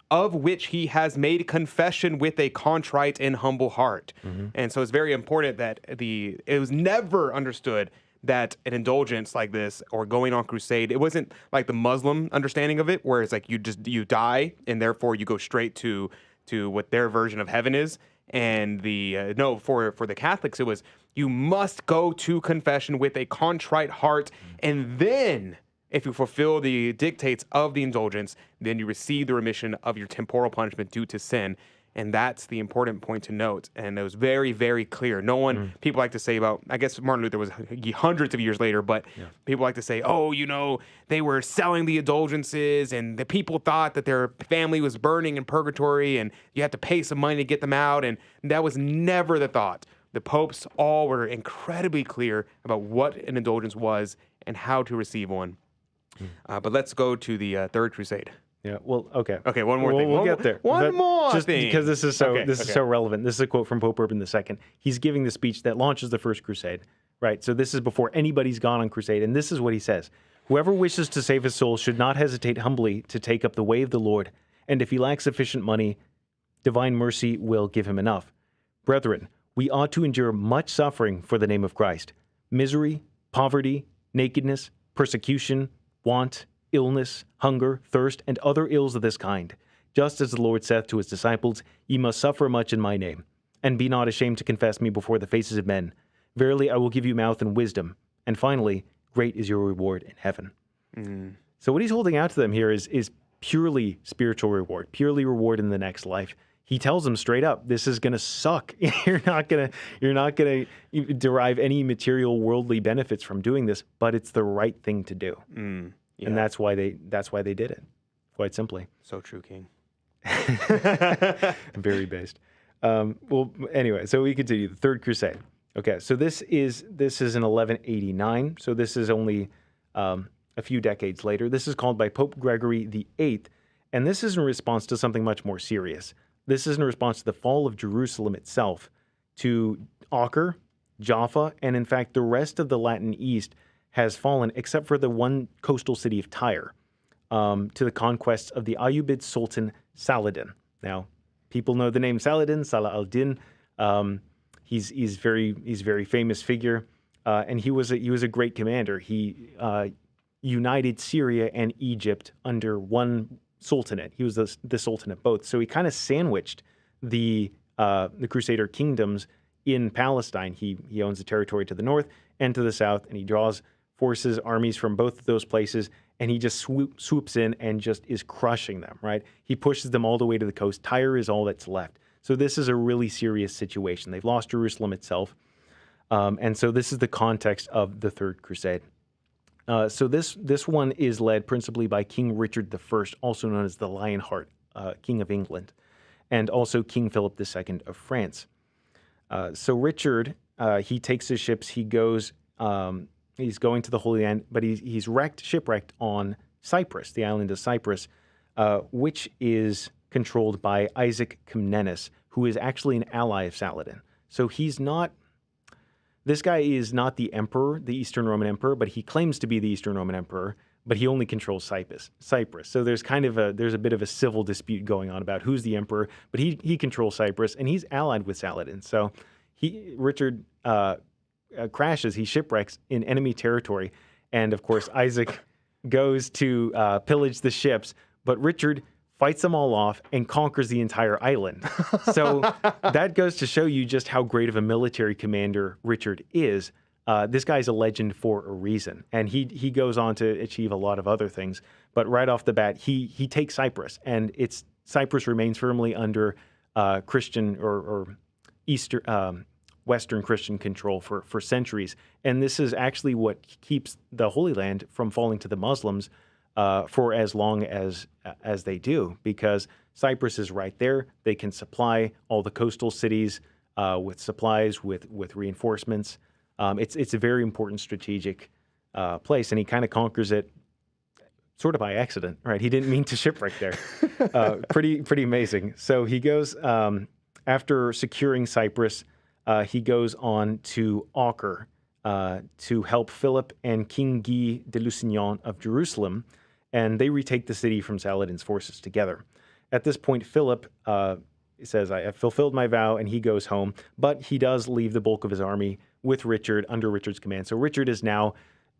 of which he has made confession with a contrite and humble heart. Mm-hmm. And so it's very important that it was never understood that an indulgence like this or going on crusade, it wasn't like the Muslim understanding of it, where it's like you die and therefore you go straight to what their version of heaven is. And for the Catholics, it was you must go to confession with a contrite heart, and then if you fulfill the dictates of the indulgence, then you receive the remission of your temporal punishment due to sin. And that's the important point to note. And it was very, very clear. No one, people like to say about, I guess Martin Luther was hundreds of years later, but people like to say, they were selling the indulgences and the people thought that their family was burning in purgatory and you had to pay some money to get them out. And that was never the thought. The popes all were incredibly clear about what an indulgence was and how to receive one. But let's go to the Third Crusade. Yeah. Well, okay. Okay. One more thing. We'll get there. One more just thing. Because this is so relevant. This is a quote from Pope Urban II. He's giving the speech that launches the First Crusade. Right. So this is before anybody's gone on crusade, and this is what he says: whoever wishes to save his soul should not hesitate humbly to take up the way of the Lord. And if he lacks sufficient money, divine mercy will give him enough. Brethren, we ought to endure much suffering for the name of Christ: misery, poverty, nakedness, persecution, want, illness, hunger, thirst, and other ills of this kind. Just as the Lord saith to his disciples, ye must suffer much in my name, and be not ashamed to confess me before the faces of men. Verily, I will give you mouth and wisdom. And finally, great is your reward in heaven. So what he's holding out to them here is purely spiritual reward, purely reward in the next life. He tells them straight up, this is going to suck. You're not going to derive any material worldly benefits from doing this, but it's the right thing to do. Yeah. And that's why they did it, quite simply. So true, King. Very based. Well, anyway, so we continue. The Third Crusade. Okay, so this is in 1189. So this is only a few decades later. This is called by Pope Gregory VIII, and this is in response to something much more serious. This is in response to the fall of Jerusalem itself, to Acre, Jaffa, and in fact, the rest of the Latin East has fallen, except for the one coastal city of Tyre, to the conquests of the Ayyubid Sultan Saladin. Now, people know the name Saladin, Salah al-Din. He's very famous figure, and he was a great commander. He united Syria and Egypt under one sultanate. He was the sultan of both. So he kind of sandwiched the Crusader kingdoms in Palestine. He owns the territory to the north and to the south, and he draws forces, armies from both of those places, and he just swoops in and just is crushing them, right? He pushes them all the way to the coast. Tyre is all that's left. So this is a really serious situation. They've lost Jerusalem itself. And so this is the context of the Third Crusade. So this one is led principally by King Richard I, also known as the Lionheart, King of England, and also King Philip II of France. So Richard, he takes his ships, he goes, he's going to the Holy Land, but he's shipwrecked on Cyprus, the island of Cyprus, which is controlled by Isaac Comnenus, who is actually an ally of Saladin. So this guy is not the emperor, the Eastern Roman Emperor, but he claims to be the Eastern Roman Emperor, but he only controls Cyprus. So there's a bit of a civil dispute going on about who's the emperor, but he controls Cyprus, and he's allied with Saladin. So Richard crashes, he shipwrecks in enemy territory, and of course Isaac goes to pillage the ships, but Richard fights them all off and conquers the entire island. So that goes to show you just how great of a military commander Richard is. This guy's a legend for a reason, and he goes on to achieve a lot of other things. But right off the bat, he takes Cyprus, and Cyprus remains firmly under Christian or Western Christian control for centuries. And this is actually what keeps the Holy Land from falling to the Muslims for as long as they do, because Cyprus is right there. They can supply all the coastal cities with supplies, with reinforcements. It's a very important strategic place, and he kind of conquers it sort of by accident, right? He didn't mean to shipwreck there. Pretty amazing. So he goes, after securing Cyprus, he goes on to Acre to help Philip and King Guy de Lusignan of Jerusalem, and they retake the city from Saladin's forces together. At this point, Philip says, I have fulfilled my vow, and he goes home, but he does leave the bulk of his army with Richard, under Richard's command. So Richard is now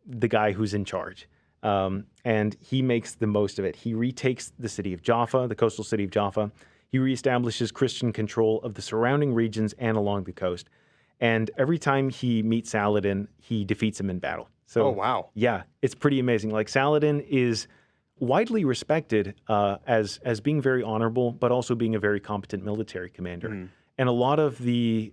the guy who's in charge, and he makes the most of it. He retakes the city of Jaffa, the coastal city of Jaffa. He reestablishes Christian control of the surrounding regions and along the coast. And every time he meets Saladin, he defeats him in battle. So, oh, wow. Yeah, it's pretty amazing. Like, Saladin is widely respected as being very honorable, but also being a very competent military commander. Mm. And a lot of the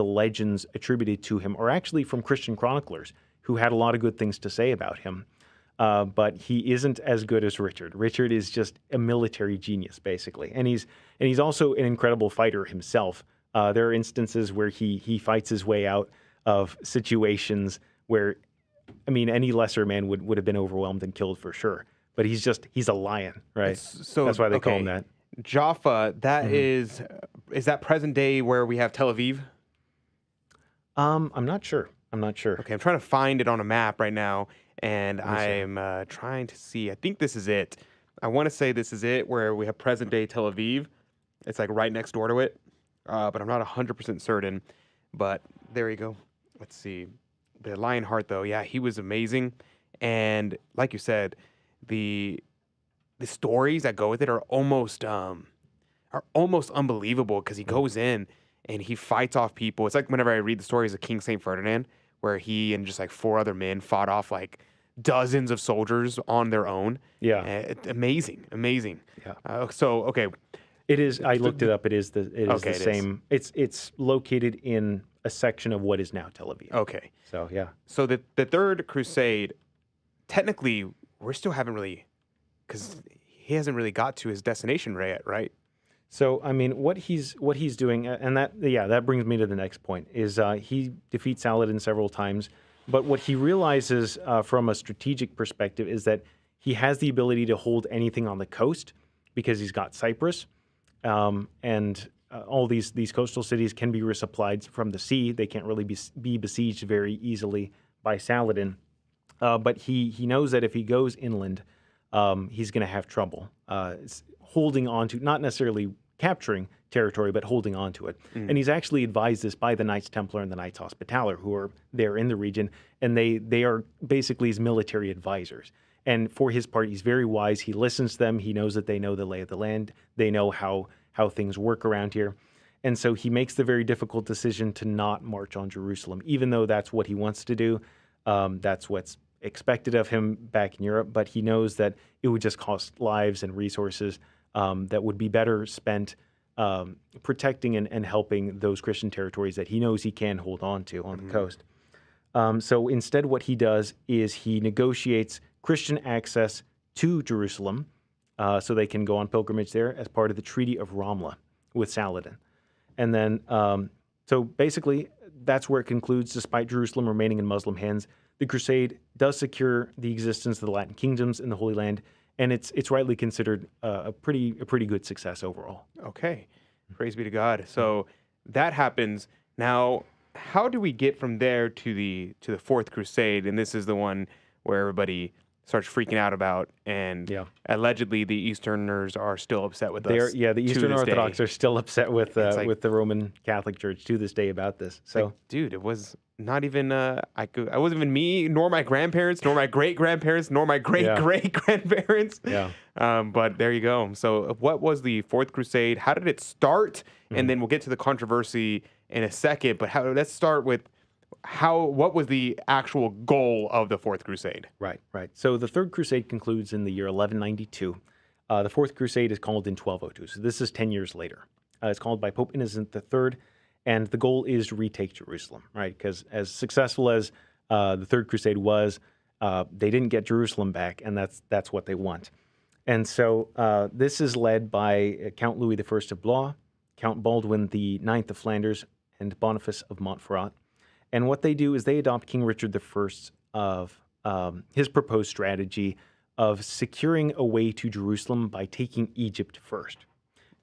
legends attributed to him are actually from Christian chroniclers who had a lot of good things to say about him. But he isn't as good as Richard. Richard is just a military genius, basically, and he's also an incredible fighter himself. There are instances where he fights his way out of situations where, I mean, any lesser man would have been overwhelmed and killed for sure. But he's a lion, right? So that's why they call him that. Jaffa, that is that present day where we have Tel Aviv? I'm not sure. Okay, I'm trying to find it on a map right now, and I'm trying to see. I think this is it. I want to say this is it, where we have present day Tel Aviv. It's like right next door to it, but I'm not 100% certain. But there you go. Let's see. The Lionheart, though, yeah, he was amazing, and like you said, the stories that go with it are almost unbelievable, because he goes in and he fights off people. It's like whenever I read the stories of King Saint Ferdinand, where he and just like 4 other men fought off like dozens of soldiers on their own. Yeah, amazing. Yeah. Okay, it is. I looked it up. It is the same. Is. It's located in a section of what is now Tel Aviv. Okay. So yeah. So the Third Crusade, technically, we still haven't really, because he hasn't really got to his destination yet, right? So, I mean, what he's doing, and that brings me to the next point, is he defeats Saladin several times, but what he realizes from a strategic perspective is that he has the ability to hold anything on the coast because he's got Cyprus, and all these coastal cities can be resupplied from the sea. They can't really be besieged very easily by Saladin, but he knows that if he goes inland, he's going to have trouble holding on to, not necessarily capturing territory, but holding on to it. And he's actually advised this by the Knights Templar and the Knights Hospitaller, who are there in the region, and they are basically his military advisors. And for his part, he's very wise. He listens to them. He knows that they know the lay of the land. They know how things work around here. And so he makes the very difficult decision to not march on Jerusalem, even though that's what he wants to do. That's what's expected of him back in Europe, but he knows that it would just cost lives and resources that would be better spent protecting and helping those Christian territories that he knows he can hold on to on the coast. So instead, what he does is he negotiates Christian access to Jerusalem so they can go on pilgrimage there as part of the Treaty of Ramla with Saladin. And then, so basically, that's where it concludes. Despite Jerusalem remaining in Muslim hands, the crusade does secure the existence of the Latin kingdoms in the Holy Land, and it's rightly considered a pretty good success overall. Okay, praise be to God. So that happens. Now, how do we get from there to the Fourth Crusade? And this is the one where everybody starts freaking out about, and allegedly the Easterners are still upset with us. Yeah, the Eastern Orthodox are still upset with the Roman Catholic Church to this day about this. So, like, dude, it was not even I wasn't even me, nor my grandparents, nor my great grandparents, nor my great great grandparents. Yeah. But there you go. So, what was the Fourth Crusade? How did it start? And then we'll get to the controversy in a second. But let's start with what was the actual goal of the Fourth Crusade? Right. So the Third Crusade concludes in the year 1192. The Fourth Crusade is called in 1202. So this is 10 years later. It's called by Pope Innocent III, and the goal is to retake Jerusalem, right? Because as successful as the Third Crusade was, they didn't get Jerusalem back, and that's what they want. And so this is led by Count Louis I of Blois, Count Baldwin IX of Flanders, and Boniface of Montferrat. And what they do is they adopt King Richard I's of his proposed strategy of securing a way to Jerusalem by taking Egypt first,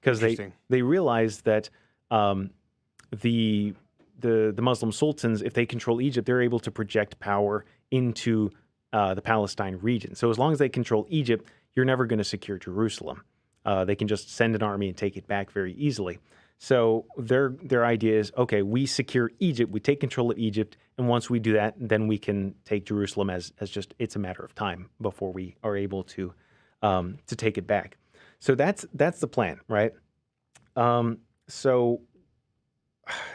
because they realize that the Muslim sultans, if they control Egypt, they're able to project power into the Palestine region. So as long as they control Egypt, you're never going to secure Jerusalem. They can just send an army and take it back very easily. So their idea is, okay, we secure Egypt, we take control of Egypt, and once we do that, then we can take Jerusalem as just, it's a matter of time before we are able to take it back. So that's the plan, right? So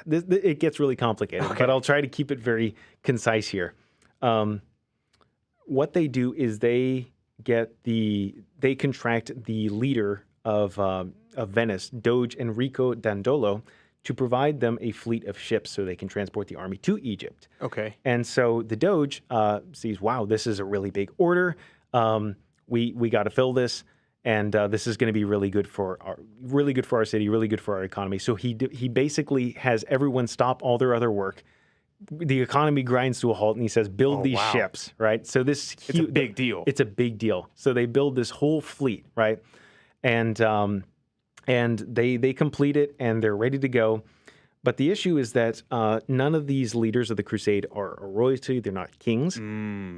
it gets really complicated, but I'll try to keep it very concise here. What they do is they contract the leader of Venice, Doge Enrico Dandolo, to provide them a fleet of ships so they can transport the army to Egypt. Okay. And so the Doge sees, wow, this is a really big order. We got to fill this, and this is going to be really good for our city, really good for our economy. So he basically has everyone stop all their other work. The economy grinds to a halt, and he says, build these ships, right? So it's a big deal. It's a big deal. So they build this whole fleet, right? And they complete it, and they're ready to go. But the issue is that none of these leaders of the crusade are royalty. They're not kings.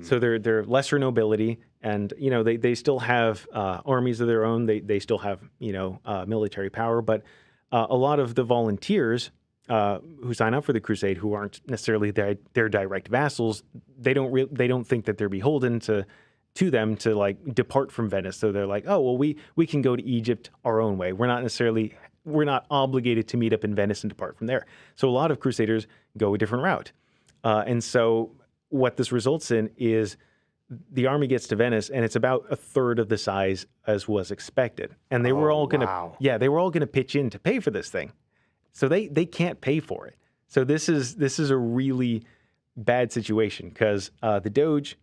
So they're lesser nobility, and they still have armies of their own. They still have military power. But a lot of the volunteers who sign up for the crusade, who aren't necessarily their direct vassals, they don't think that they're beholden to them to like depart from Venice. So they're like, oh, well, we can go to Egypt our own way. We're not obligated to meet up in Venice and depart from there. So a lot of crusaders go a different route. And so what this results in is the army gets to Venice, and it's about a third of the size as was expected. And they were all going to pitch in to pay for this thing. So they can't pay for it. So this is a really bad situation, because the Doge,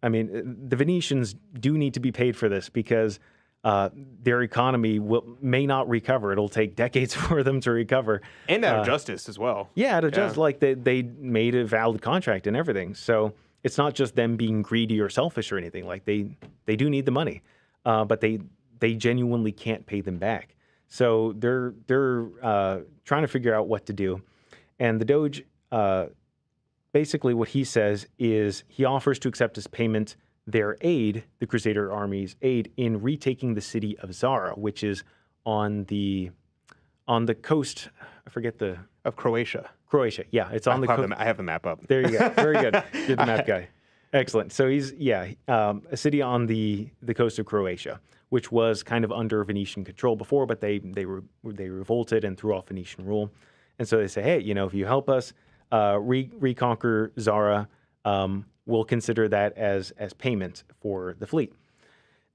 I mean, the Venetians do need to be paid for this, because their economy may not recover. It'll take decades for them to recover. And out of justice as well. Yeah, out of justice. Like they made a valid contract and everything. So it's not just them being greedy or selfish or anything. Like they do need the money, but they genuinely can't pay them back. So they're trying to figure out what to do. And the Doge, basically what he says is he offers to accept as payment their aid, the Crusader army's aid, in retaking the city of Zara, which is on the coast. I forget of Croatia. Croatia, yeah, it's on the coast. I have the map up. There you go. Very good. You're the map guy. Excellent. So he's a city on the coast of Croatia, which was kind of under Venetian control before, but they revolted and threw off Venetian rule. And so they say, hey, if you help us reconquer Zara, we'll consider that as payment for the fleet.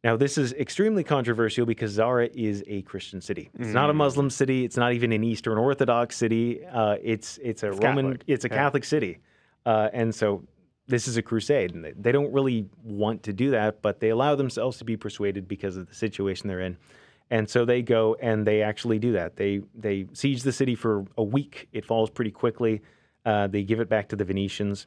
Now, this is extremely controversial because Zara is a Christian city. It's not a Muslim city. It's not even an Eastern Orthodox city. It's a Roman. Catholic. It's a Catholic city, and so this is a crusade, and they don't really want to do that, but they allow themselves to be persuaded because of the situation they're in. And so they go and they actually do that. They siege the city for a week. It falls pretty quickly. They give it back to the Venetians.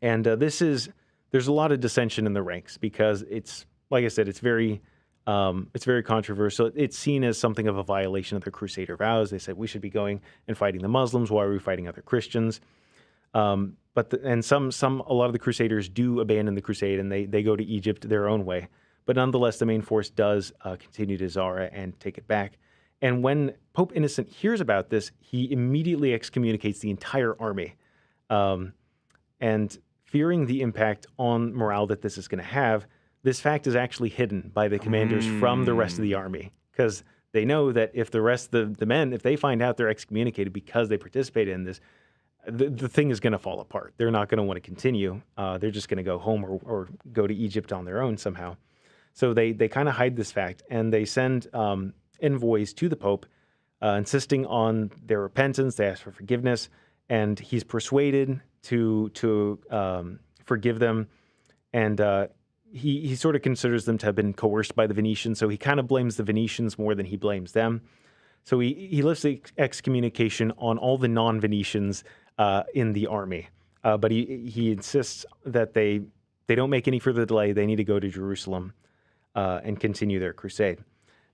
And there's a lot of dissension in the ranks because it's, like I said, it's very controversial. It's seen as something of a violation of the Crusader vows. They said we should be going and fighting the Muslims. Why are we fighting other Christians? A lot of the Crusaders do abandon the crusade and they go to Egypt their own way. But nonetheless, the main force does continue to Zara and take it back. And when Pope Innocent hears about this, he immediately excommunicates the entire army. And fearing the impact on morale that this is going to have, this fact is actually hidden by the commanders from the rest of the army, because they know that if the rest of the men, if they find out they're excommunicated because they participated in this, the thing is going to fall apart. They're not going to want to continue. They're just going to go home or go to Egypt on their own somehow. So they kind of hide this fact, and they send envoys to the Pope insisting on their repentance. They ask for forgiveness, and he's persuaded to forgive them. And he sort of considers them to have been coerced by the Venetians, so he kind of blames the Venetians more than he blames them. So he lifts the excommunication on all the non-Venetians in the army. But he insists that they don't make any further delay. They need to go to Jerusalem and continue their crusade.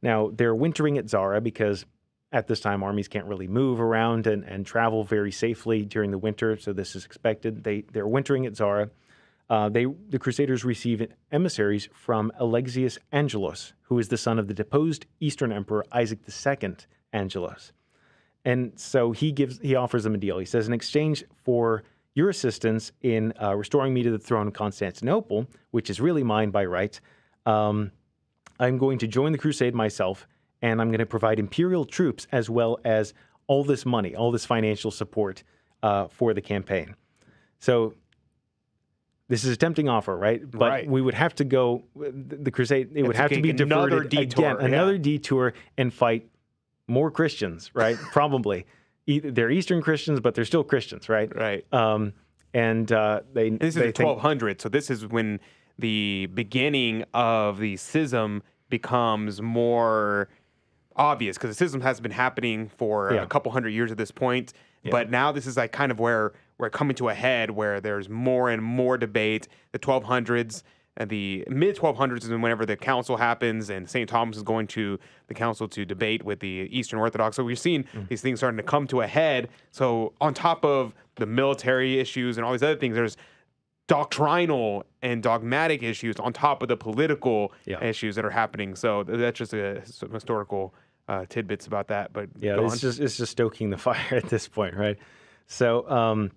Now, they're wintering at Zara because at this time, armies can't really move around and travel very safely during the winter, so this is expected. They're wintering at Zara. The Crusaders receive emissaries from Alexius Angelos, who is the son of the deposed Eastern Emperor Isaac II Angelos. And so he offers them a deal. He says, in exchange for your assistance in restoring me to the throne of Constantinople, which is really mine by right, I'm going to join the crusade myself, and I'm going to provide imperial troops as well as all this money, all this financial support for the campaign. So this is a tempting offer, right? But we would have to go, the crusade, it would have to be diverted again, another detour, and fight more Christians, right? Probably. They're Eastern Christians, but they're still Christians, right? Right. And this is the 1200s, so this is when the beginning of the schism becomes more obvious, because the schism has been happening for a couple hundred years at this point. Yeah. But now this is like kind of where we're coming to a head, where there's more and more debate. The 1200s and the mid 1200s is whenever the council happens, and St. Thomas is going to the council to debate with the Eastern Orthodox. So we're seeing these things starting to come to a head. So on top of the military issues and all these other things, there's doctrinal and dogmatic issues on top of the political issues that are happening. So that's just some historical tidbits about that. But it's just stoking the fire at this point, right? So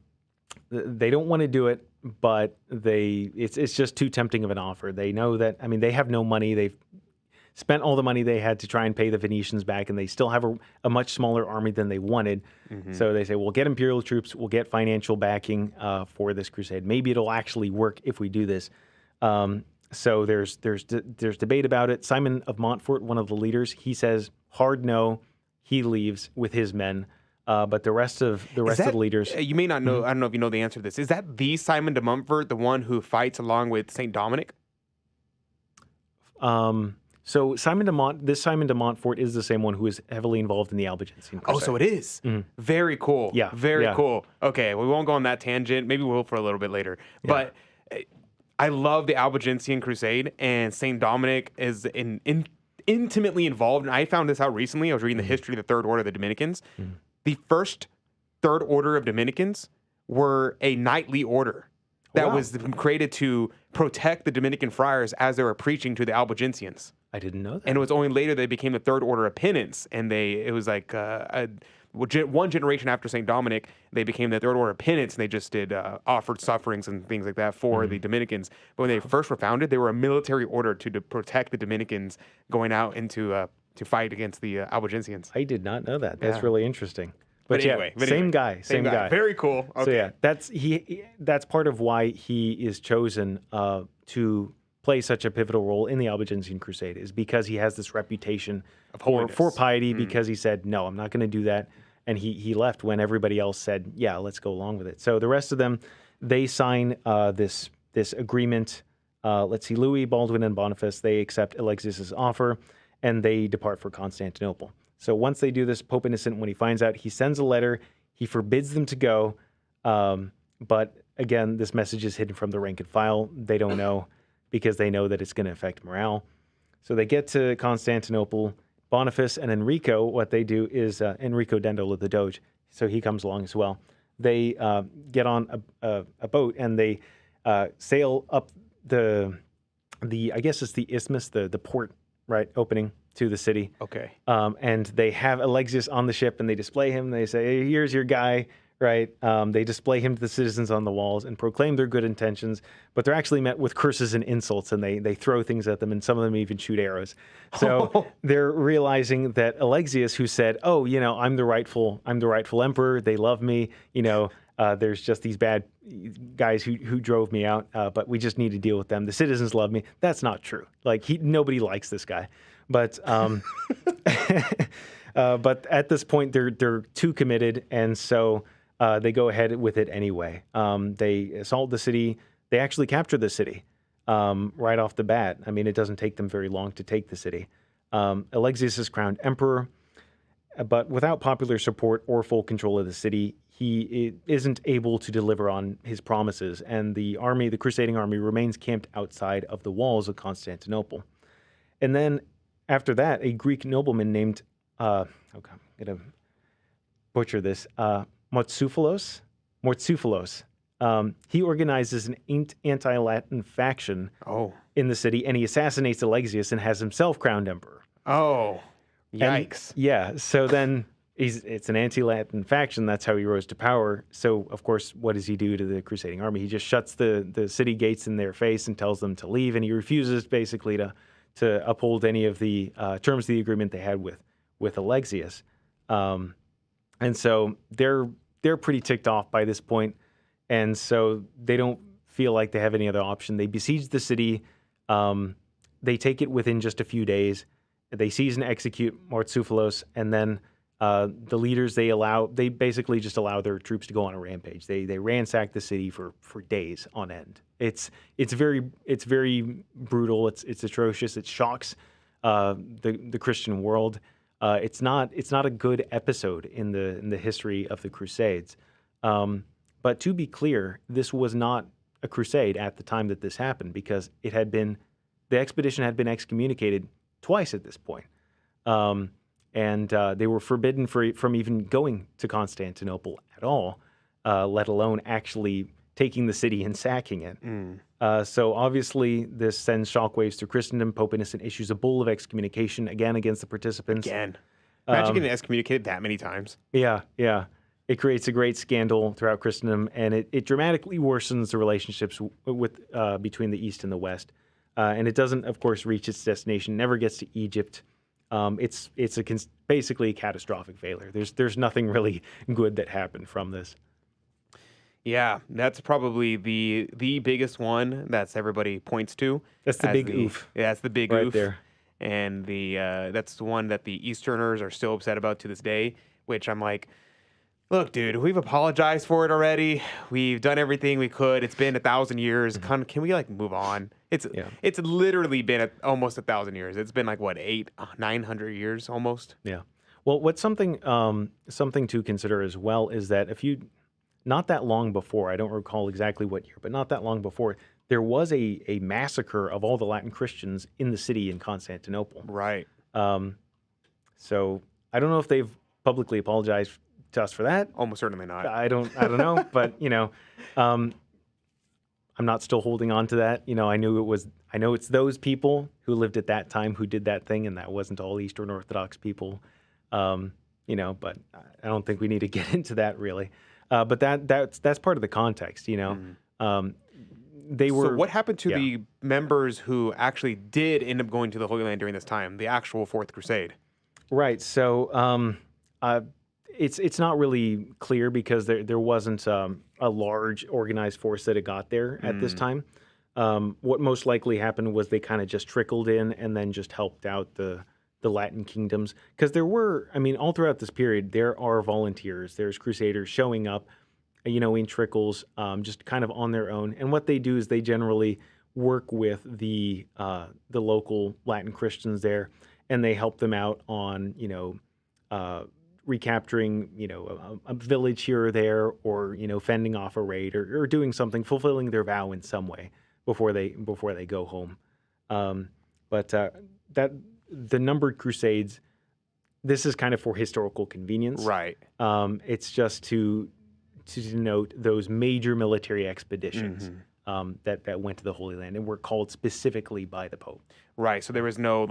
they don't want to do it, but it's just too tempting of an offer. They know that, I mean, they have no money. They've spent all the money they had to try and pay the Venetians back, and they still have a much smaller army than they wanted. So they say, we'll get imperial troops, we'll get financial backing for this crusade. Maybe it'll actually work if we do this. So there's debate about it. Simon of Montfort, one of the leaders, he says hard no. He leaves with his men. But the rest of the leaders, you may not know. I don't know if you know the answer to this. Is that the Simon de Montfort, the one who fights along with Saint Dominic? So this Simon de Montfort is the same one who is heavily involved in the Albigensian Crusade. Oh, so it is. Very cool. Yeah, Very yeah. cool. Okay, we won't go on that tangent. Maybe we'll for a little bit later. But I love the Albigensian Crusade, and Saint Dominic is intimately involved. And I found this out recently. I was reading the history of the Third Order of the Dominicans. The first Third Order of Dominicans were a knightly order that was created to protect the Dominican friars as they were preaching to the Albigensians. I didn't know that. And it was only later they became the Third Order of Penance, and it was like one generation after St. Dominic, they became the Third Order of Penance, and they just did offered sufferings and things like that for the Dominicans. But when they first were founded, they were a military order to protect the Dominicans going out into to fight against the Albigensians. I did not know that. That's really interesting. But anyway, same guy. Very cool. Okay. So yeah, that's part of why he is chosen to play such a pivotal role in the Albigensian Crusade, is because he has this reputation for piety, because he said, no, I'm not going to do that. And he left when everybody else said, yeah, let's go along with it. So the rest of them, they sign this agreement. Let's see, Louis, Baldwin, and Boniface, they accept Alexius's offer, and they depart for Constantinople. So once they do this, Pope Innocent, when he finds out, he sends a letter. He forbids them to go. But again, this message is hidden from the rank and file. They don't know, because they know that it's going to affect morale. So they get to Constantinople. Boniface and Enrico, what they do is, Enrico Dendola, the Doge, so he comes along as well. They get on a boat, and they sail up the I guess it's the isthmus, the port, right, opening to the city. Okay. And they have Alexius on the ship, and they display him. They say, hey, here's your guy, right? They display him to the citizens on the walls and proclaim their good intentions, but they're actually met with curses and insults, and they throw things at them, and some of them even shoot arrows. So they're realizing that Alexius, who said, oh, I'm the rightful emperor, they love me, there's just these bad guys who drove me out, but we just need to deal with them. The citizens love me. That's not true. Nobody likes this guy. But but at this point, they're too committed, and so they go ahead with it anyway. They assault the city. They actually capture the city right off the bat. I mean, it doesn't take them very long to take the city. Alexius is crowned emperor, but without popular support or full control of the city, he isn't able to deliver on his promises, and the crusading army, remains camped outside of the walls of Constantinople. And then after that, a Greek nobleman named, I'm going to butcher this, Mortzouphlos. He organizes an anti-Latin faction in the city, and he assassinates Alexius and has himself crowned emperor. Oh, yikes. So then it's an anti-Latin faction. That's how he rose to power. So, of course, what does he do to the crusading army? He just shuts the city gates in their face and tells them to leave, and he refuses basically to uphold any of the terms of the agreement they had with Alexius. And so they're pretty ticked off by this point, and so they don't feel like they have any other option. They besiege the city. They take it within just a few days. They seize and execute Mortzouphlos, and then the leaders, they basically just allow their troops to go on a rampage. They ransack the city for days on end. It's very brutal. It's atrocious. It shocks the Christian world. It's not a good episode in the history of the Crusades. But to be clear, this was not a crusade at the time that this happened, because the expedition had been excommunicated twice at this point. And they were forbidden from even going to Constantinople at all, let alone actually taking the city and sacking it. So obviously this sends shockwaves through Christendom. Pope Innocent issues a bull of excommunication again against the participants. Again. Imagine getting excommunicated that many times. Yeah. It creates a great scandal throughout Christendom, and it dramatically worsens the relationships between the East and the West. And it doesn't, of course, reach its destination, never gets to Egypt. It's basically a catastrophic failure. There's nothing really good that happened from this. Yeah, that's probably the biggest one that's everybody points to. That's the big oof. Yeah, that's the big right oof. There. And that's the one that the Easterners are still upset about to this day, which I'm like, look, dude, we've apologized for it already. We've done everything we could. It's been 1,000 years. Can we move on? Yeah. It's literally been almost 1,000 years. It's been like what 900 years almost. Yeah. Well, what's something to consider as well is that not that long before, I don't recall exactly what year, but not that long before, there was a massacre of all the Latin Christians in the city in Constantinople. Right. So I don't know if they've publicly apologized to us for that. Almost certainly not. I don't know, but I'm not still holding on to that. I know it's those people who lived at that time who did that thing, and that wasn't all Eastern Orthodox people. But I don't think we need to get into that really. But that's part of the context. They were. So what happened to the members who actually did end up going to the Holy Land during this time, the actual Fourth Crusade? Right. So it's not really clear because there wasn't a large organized force that had got there at this time. What most likely happened was they kind of just trickled in and then just helped out the Latin kingdoms. Because all throughout this period, there are volunteers, there's crusaders showing up, in trickles, just kind of on their own. And what they do is they generally work with the local Latin Christians there, and they help them out on, recapturing, a village here or there, or, fending off a raid or doing something, fulfilling their vow in some way before they go home. But the numbered crusades, this is kind of for historical convenience. Right. It's just to denote those major military expeditions that went to the Holy Land and were called specifically by the Pope. Right. So there was no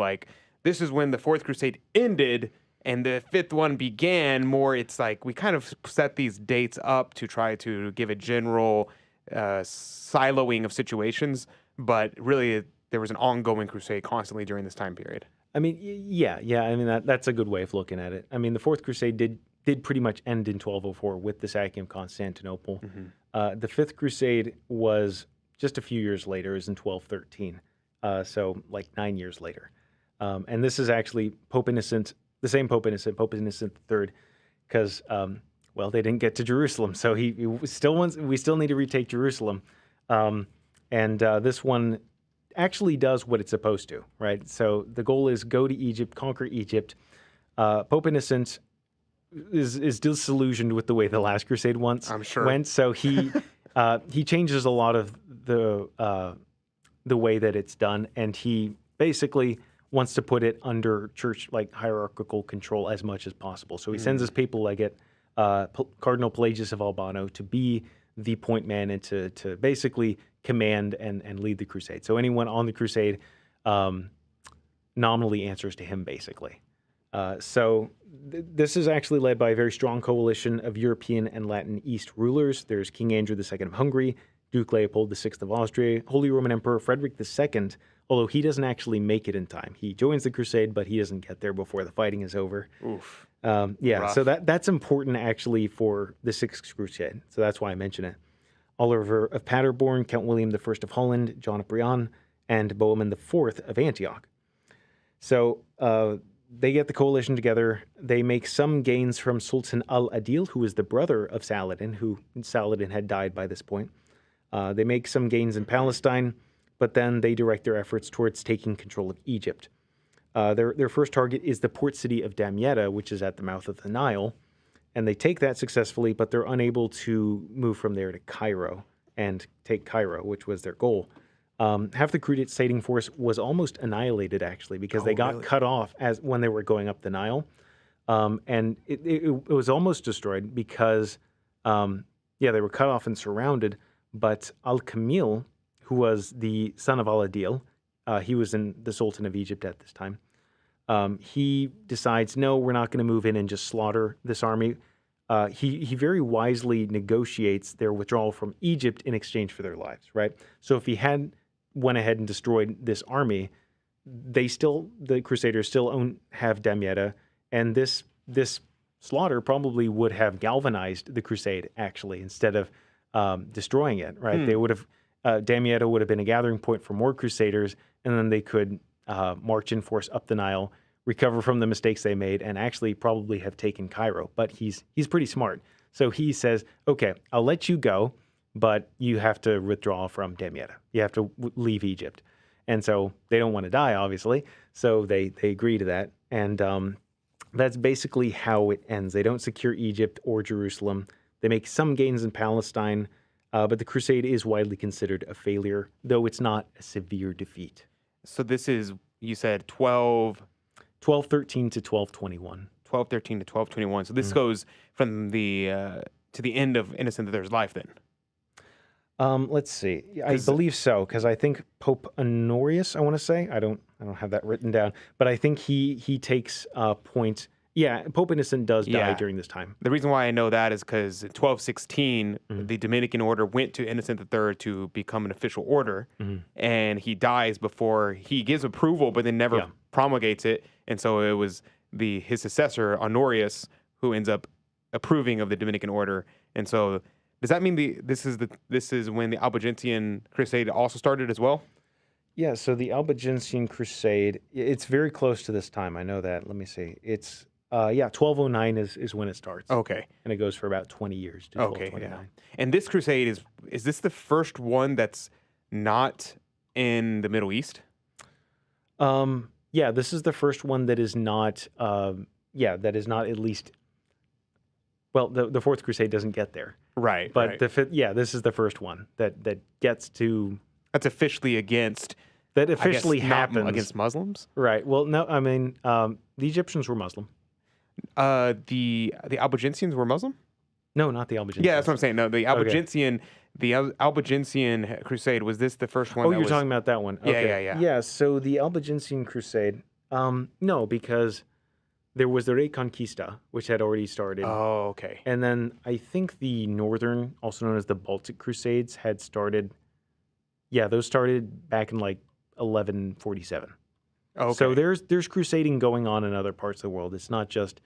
this is when the Fourth Crusade ended and the fifth one began. More, it's like we kind of set these dates up to try to give a general siloing of situations, but really there was an ongoing crusade constantly during this time period. I mean, yeah. I mean, that's a good way of looking at it. I mean, the Fourth Crusade did pretty much end in 1204 with the sacking of Constantinople. The Fifth Crusade was just a few years later, it was in 1213, so like 9 years later. And this is actually Pope Innocent, the same Pope Innocent III, because, they didn't get to Jerusalem, so we still need to retake Jerusalem. And this one actually does what it's supposed to, right? So the goal is go to Egypt, conquer Egypt. Pope Innocent is disillusioned with the way the last crusade went. So he changes a lot of the way that it's done, and he basically wants to put it under church hierarchical control as much as possible. So he sends his papal legate, Cardinal Pelagius of Albano, to be the point man and to basically command and lead the crusade. So anyone on the crusade nominally answers to him, basically. This is actually led by a very strong coalition of European and Latin East rulers. There's King Andrew II of Hungary, Duke Leopold VI of Austria, Holy Roman Emperor Frederick II, although he doesn't actually make it in time. He joins the crusade, but he doesn't get there before the fighting is over. Oof. Rough. So that's important actually for the Sixth Crusade. So that's why I mention it. Oliver of Paderborn, Count William I of Holland, John of Brienne, and Bohemond IV of Antioch. So they get the coalition together. They make some gains from Sultan al-Adil, who is the brother of Saladin, who Saladin had died by this point. They make some gains in Palestine, but then they direct their efforts towards taking control of Egypt. Their first target is the port city of Damietta, which is at the mouth of the Nile. And they take that successfully, but they're unable to move from there to Cairo and take Cairo, which was their goal. Half the crusading force was almost annihilated, actually, because they got cut off when they were going up the Nile. And it was almost destroyed because, they were cut off and surrounded. But Al-Kamil, who was the son of Al-Adil, he was the Sultan of Egypt at this time. He decides, no, we're not going to move in and just slaughter this army. He very wisely negotiates their withdrawal from Egypt in exchange for their lives, right? So if he had went ahead and destroyed this army, the Crusaders still have Damietta, and this slaughter probably would have galvanized the crusade, actually, instead of destroying it, right? They would have Damietta would have been a gathering point for more Crusaders, and then they could march in force up the Nile, recover from the mistakes they made, and actually probably have taken Cairo. But he's pretty smart. So he says, okay, I'll let you go, but you have to withdraw from Damietta. You have to leave Egypt. And so they don't want to die, obviously. So they agree to that. And that's basically how it ends. They don't secure Egypt or Jerusalem. They make some gains in Palestine, but the crusade is widely considered a failure, though it's not a severe defeat. So this is, you said 1213 to 1221. 1213 to 1221. So this goes from the to the end of Innocent III's life then. Let's see. I believe so, because I think Pope Honorius, I want to say, I don't have that written down, but I think he takes point. Yeah, Pope Innocent does die during this time. The reason why I know that is because in 1216, the Dominican order went to Innocent III to become an official order, and he dies before he gives approval, but then never promulgates it. And so it was his successor, Honorius, who ends up approving of the Dominican order. And so does that mean this is when the Albigensian Crusade also started as well? Yeah, so the Albigensian Crusade, it's very close to this time. I know that. Let me see. It's 1209 is when it starts. Okay. And it goes for about 20 years to 1229. Yeah. And this crusade is this the first one that's not in the Middle East? Yeah, this is the first one that is not that is not at least, well, the Fourth Crusade doesn't get there. Right. But right. This is the first one that gets to, that's officially against, that officially happens against Muslims? Right. Well, no, I mean, the Egyptians were Muslim. The Albigensians were Muslim? No, not the Albigensians. Yeah, that's what I'm saying. No, the Albigensian, the Albigensian Crusade, was this the first one? Oh, you're talking about that one. Okay. Yeah. Yeah, so the Albigensian Crusade, no, because there was the Reconquista, which had already started. Oh, okay. And then I think the northern, also known as the Baltic Crusades, had started. Yeah, those started back in like 1147. Okay. So there's crusading going on in other parts of the world. It's not just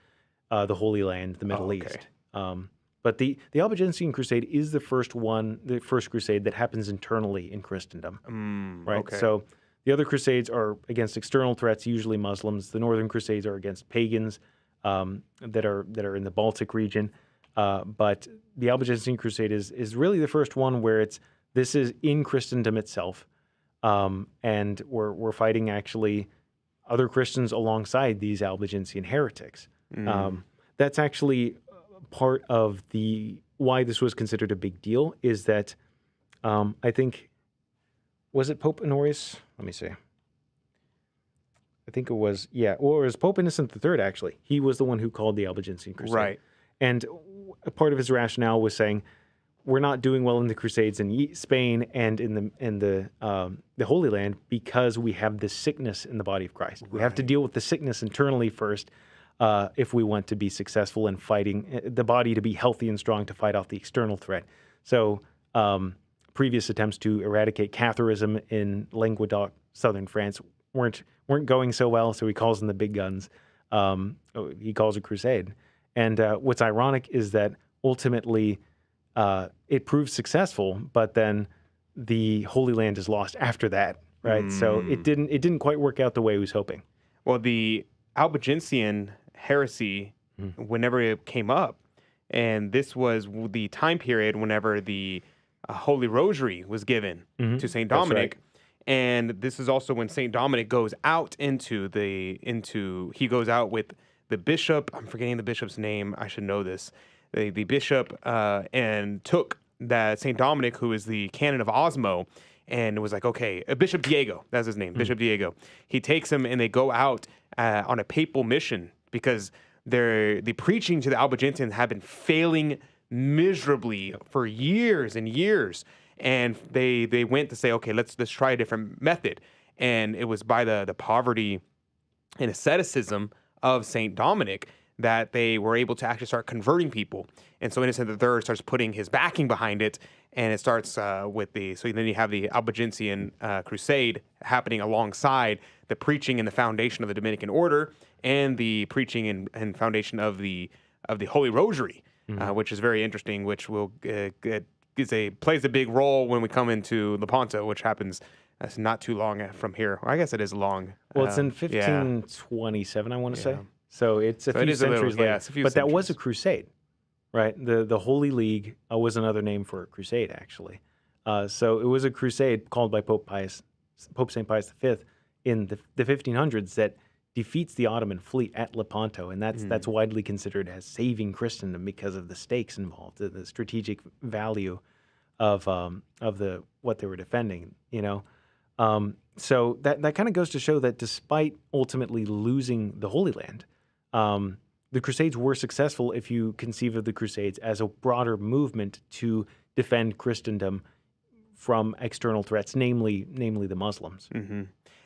the Holy Land, the Middle East. But the Albigensian Crusade is the first crusade that happens internally in Christendom. Right. Okay. So the other crusades are against external threats, usually Muslims. The northern crusades are against pagans that are in the Baltic region. But the Albigensian Crusade is really the first one where this is in Christendom itself, and we're fighting actually other Christians alongside these Albigensian heretics. That's actually part of why this was considered a big deal, is that I think, was it Pope Honorius? Let me see. I think it was, or it was Pope Innocent III, actually. He was the one who called the Albigensian Crusade. Right. And a part of his rationale was saying, we're not doing well in the Crusades in Spain and in the Holy Land because we have this sickness in the body of Christ. We have to deal with the sickness internally first if we want to be successful in fighting the body, to be healthy and strong to fight off the external threat. So previous attempts to eradicate Catharism in Languedoc, southern France, weren't going so well. So he calls them the big guns. He calls it crusade. And what's ironic is that ultimately it proved successful, but then the Holy Land is lost after that, right? So it didn't quite work out the way he was hoping. Well, the Albigensian heresy, whenever it came up, and this was the time period whenever the Holy Rosary was given to Saint Dominic. Right. And this is also when Saint Dominic goes out he goes out with the bishop. I'm forgetting the bishop's name. I should know this. The bishop and took that Saint Dominic, who is the canon of Osmo, and was like, okay, Bishop Diego, that's his name, Bishop Diego. He takes him and they go out on a papal mission because the preaching to the Albigensians had been failing miserably for years and years. And they went to say, okay, let's try a different method. And it was by the poverty and asceticism of Saint Dominic that they were able to actually start converting people. And so Innocent III starts putting his backing behind it, and it starts so then you have the Albigensian Crusade happening alongside the preaching and the foundation of the Dominican order and the preaching and foundation of the Holy Rosary, which is very interesting, which will plays a big role when we come into Lepanto, which happens that's not too long from here. Well, I guess it is long. Well, it's in 1527, I want to say. So it's a few centuries later. But that was a crusade, right? The Holy League was another name for a crusade, actually. So it was a crusade called by Pope Pius Pope St. Pius V in the 1500s that defeats the Ottoman fleet at Lepanto, and that's widely considered as saving Christendom because of the stakes involved, the strategic value of what they were defending. So that kind of goes to show that despite ultimately losing the Holy Land, the Crusades were successful if you conceive of the Crusades as a broader movement to defend Christendom from external threats, namely the Muslims. Mm-hmm.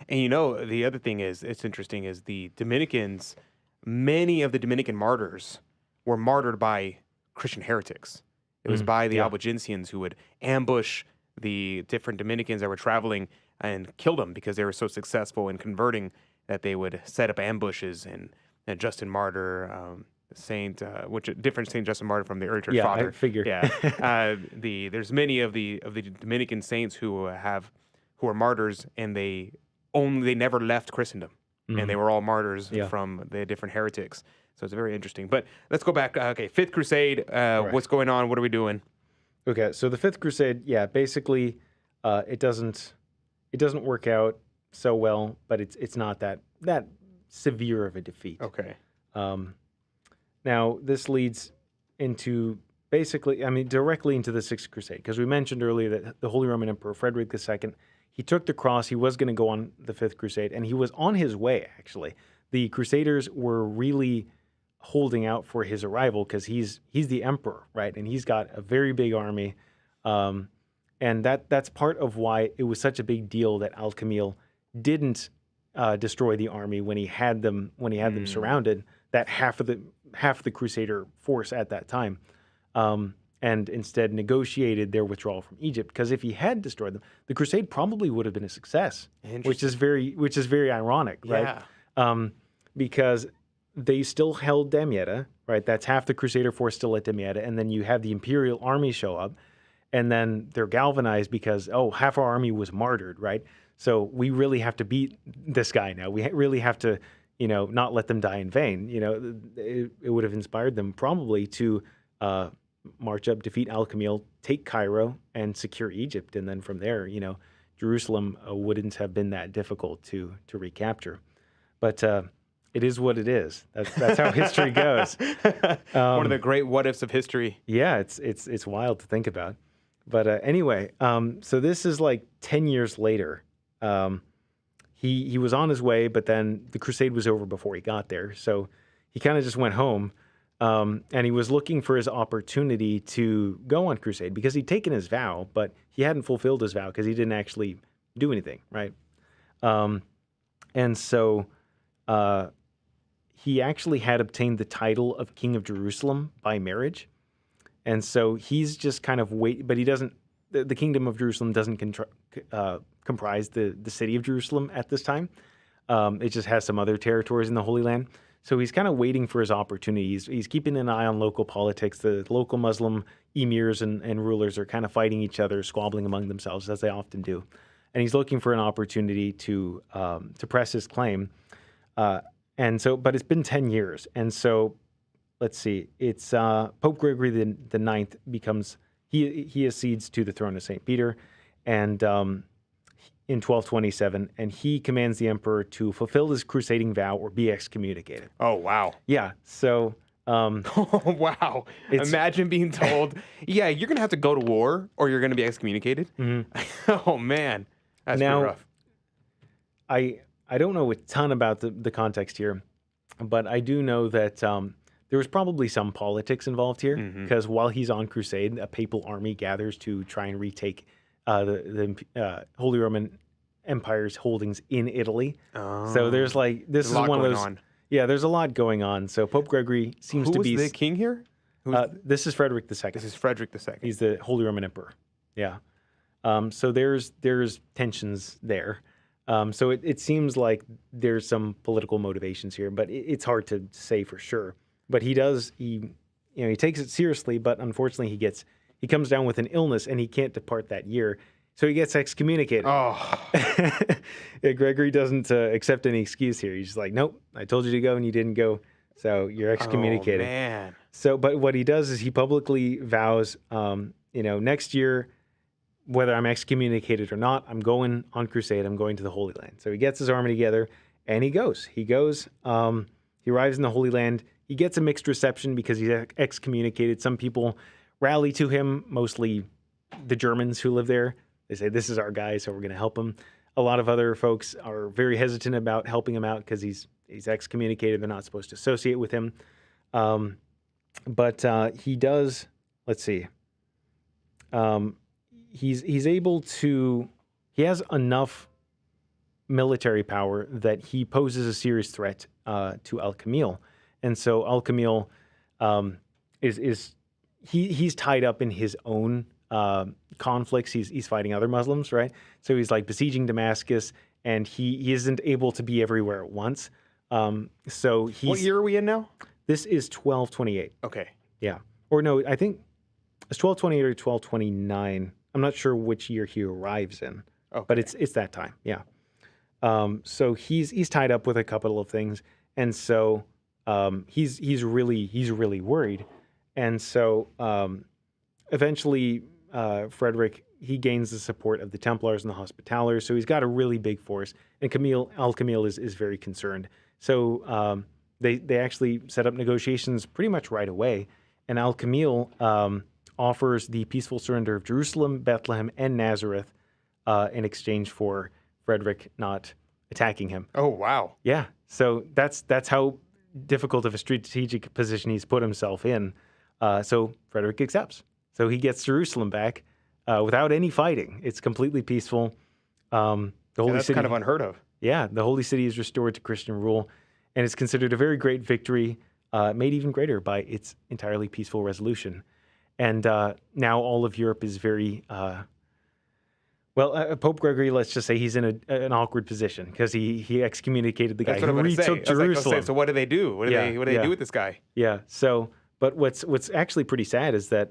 And the other thing it's interesting is the Dominicans, many of the Dominican martyrs were martyred by Christian heretics. It was by the Albigensians who would ambush the different Dominicans that were traveling and kill them because they were so successful in converting that they would set up ambushes. And Justin Martyr, different Saint Justin Martyr from the early church father. I figured. Yeah, there's many of the Dominican saints who are martyrs, and they never left Christendom, and they were all martyrs from the different heretics. So it's very interesting. But let's go back. Okay, Fifth Crusade. What's going on? What are we doing? Okay, so the Fifth Crusade, basically, it doesn't work out so well, but it's not that severe of a defeat. Okay. Now this leads into directly into the Sixth Crusade, because we mentioned earlier that the Holy Roman Emperor Frederick II, he took the cross. He was going to go on the Fifth Crusade, and he was on his way. Actually, the Crusaders were really holding out for his arrival because he's the emperor, right? And he's got a very big army, and that's part of why it was such a big deal that Al-Kamil didn't destroy the army when he had them surrounded. That half of the Crusader force at that time, and instead negotiated their withdrawal from Egypt. Because if he had destroyed them, the Crusade probably would have been a success, which is very ironic, right? Yeah. Because they still held Damietta, right? That's half the Crusader force still at Damietta, and then you have the Imperial army show up, and then they're galvanized because half our army was martyred, right? So we really have to beat this guy now. We really have to, not let them die in vain. It would have inspired them probably to march up, defeat Al-Kamil, take Cairo, and secure Egypt, and then from there, Jerusalem wouldn't have been that difficult to recapture. But it is what it is. That's how history goes. One of the great what ifs of history. Yeah, it's wild to think about. But anyway, so this is like 10 years later. He was on his way, but then the crusade was over before he got there. So he kind of just went home, and he was looking for his opportunity to go on crusade because he'd taken his vow, but he hadn't fulfilled his vow because he didn't actually do anything, right? And so he actually had obtained the title of King of Jerusalem by marriage. And so he's just kind of but he doesn't, the kingdom of Jerusalem doesn't comprise the city of Jerusalem at this time. It just has some other territories in the Holy Land. So he's kind of waiting for his opportunity. He's keeping an eye on local politics. The local Muslim emirs and rulers are kind of fighting each other, squabbling among themselves, as they often do. And he's looking for an opportunity to press his claim. But it's been 10 years. And so, let's see, it's Pope Gregory the Ninth becomes, he accedes to the throne of St. Peter, and in 1227, and he commands the emperor to fulfill his crusading vow or be excommunicated. Oh, wow. Yeah, so... oh, wow. Imagine being told, yeah, you're going to have to go to war or you're going to be excommunicated. Mm-hmm. Oh, man. That's pretty rough. I don't know a ton about the context here, but I do know that there was probably some politics involved here, because while he's on crusade, a papal army gathers to try and retake the Holy Roman Empire's holdings in Italy. Oh. So there's this is one of those. Yeah, there's a lot going on. So Pope Gregory seems to be... Who was the king here? This is Frederick II. This is Frederick II. He's the Holy Roman Emperor. Yeah. So there's tensions there. So it seems like there's some political motivations here, but it's hard to say for sure. But he takes it seriously, but unfortunately he comes down with an illness and he can't depart that year. So he gets excommunicated. Oh. Yeah, Gregory doesn't accept any excuse here. He's just like, nope, I told you to go and you didn't go, so you're excommunicated. Oh, man. So, but what he does is he publicly vows, next year, whether I'm excommunicated or not, I'm going on crusade. I'm going to the Holy Land. So he gets his army together and he goes. He arrives in the Holy Land. He gets a mixed reception because he's excommunicated. Some people rally to him, mostly the Germans who live there. They say, this is our guy, so we're going to help him. A lot of other folks are very hesitant about helping him out because he's excommunicated. They're not supposed to associate with him. But he does, let's see. He's able to, he has enough military power that he poses a serious threat to Al-Kamil. And so Al-Kamil he's tied up in his own conflicts. He's fighting other Muslims, right? So he's like besieging Damascus, and he isn't able to be everywhere at once. So he's... What year are we in now? This is 1228. Okay. Yeah. Or no, I think it's 1228 or 1229. I'm not sure which year he arrives in, but it's that time. Yeah. So he's tied up with a couple of things, and so he's really worried, and so eventually Frederick, he gains the support of the Templars and the Hospitallers, so he's got a really big force, and Al-Kamil is very concerned. So they actually set up negotiations pretty much right away, and Al-Kamil offers the peaceful surrender of Jerusalem, Bethlehem, and Nazareth in exchange for Frederick not attacking him. Oh, wow. Yeah. So that's how difficult of a strategic position he's put himself in. So Frederick accepts. So he gets Jerusalem back without any fighting. It's completely peaceful. The Holy That's City, kind of unheard of. Yeah, the Holy City is restored to Christian rule, and it's considered a very great victory, made even greater by its entirely peaceful resolution. And now all of Europe is very... Pope Gregory, let's just say he's in an awkward position because he excommunicated the guy who retook Jerusalem. So what do they do? What do they do with this guy? Yeah. So, but what's actually pretty sad is that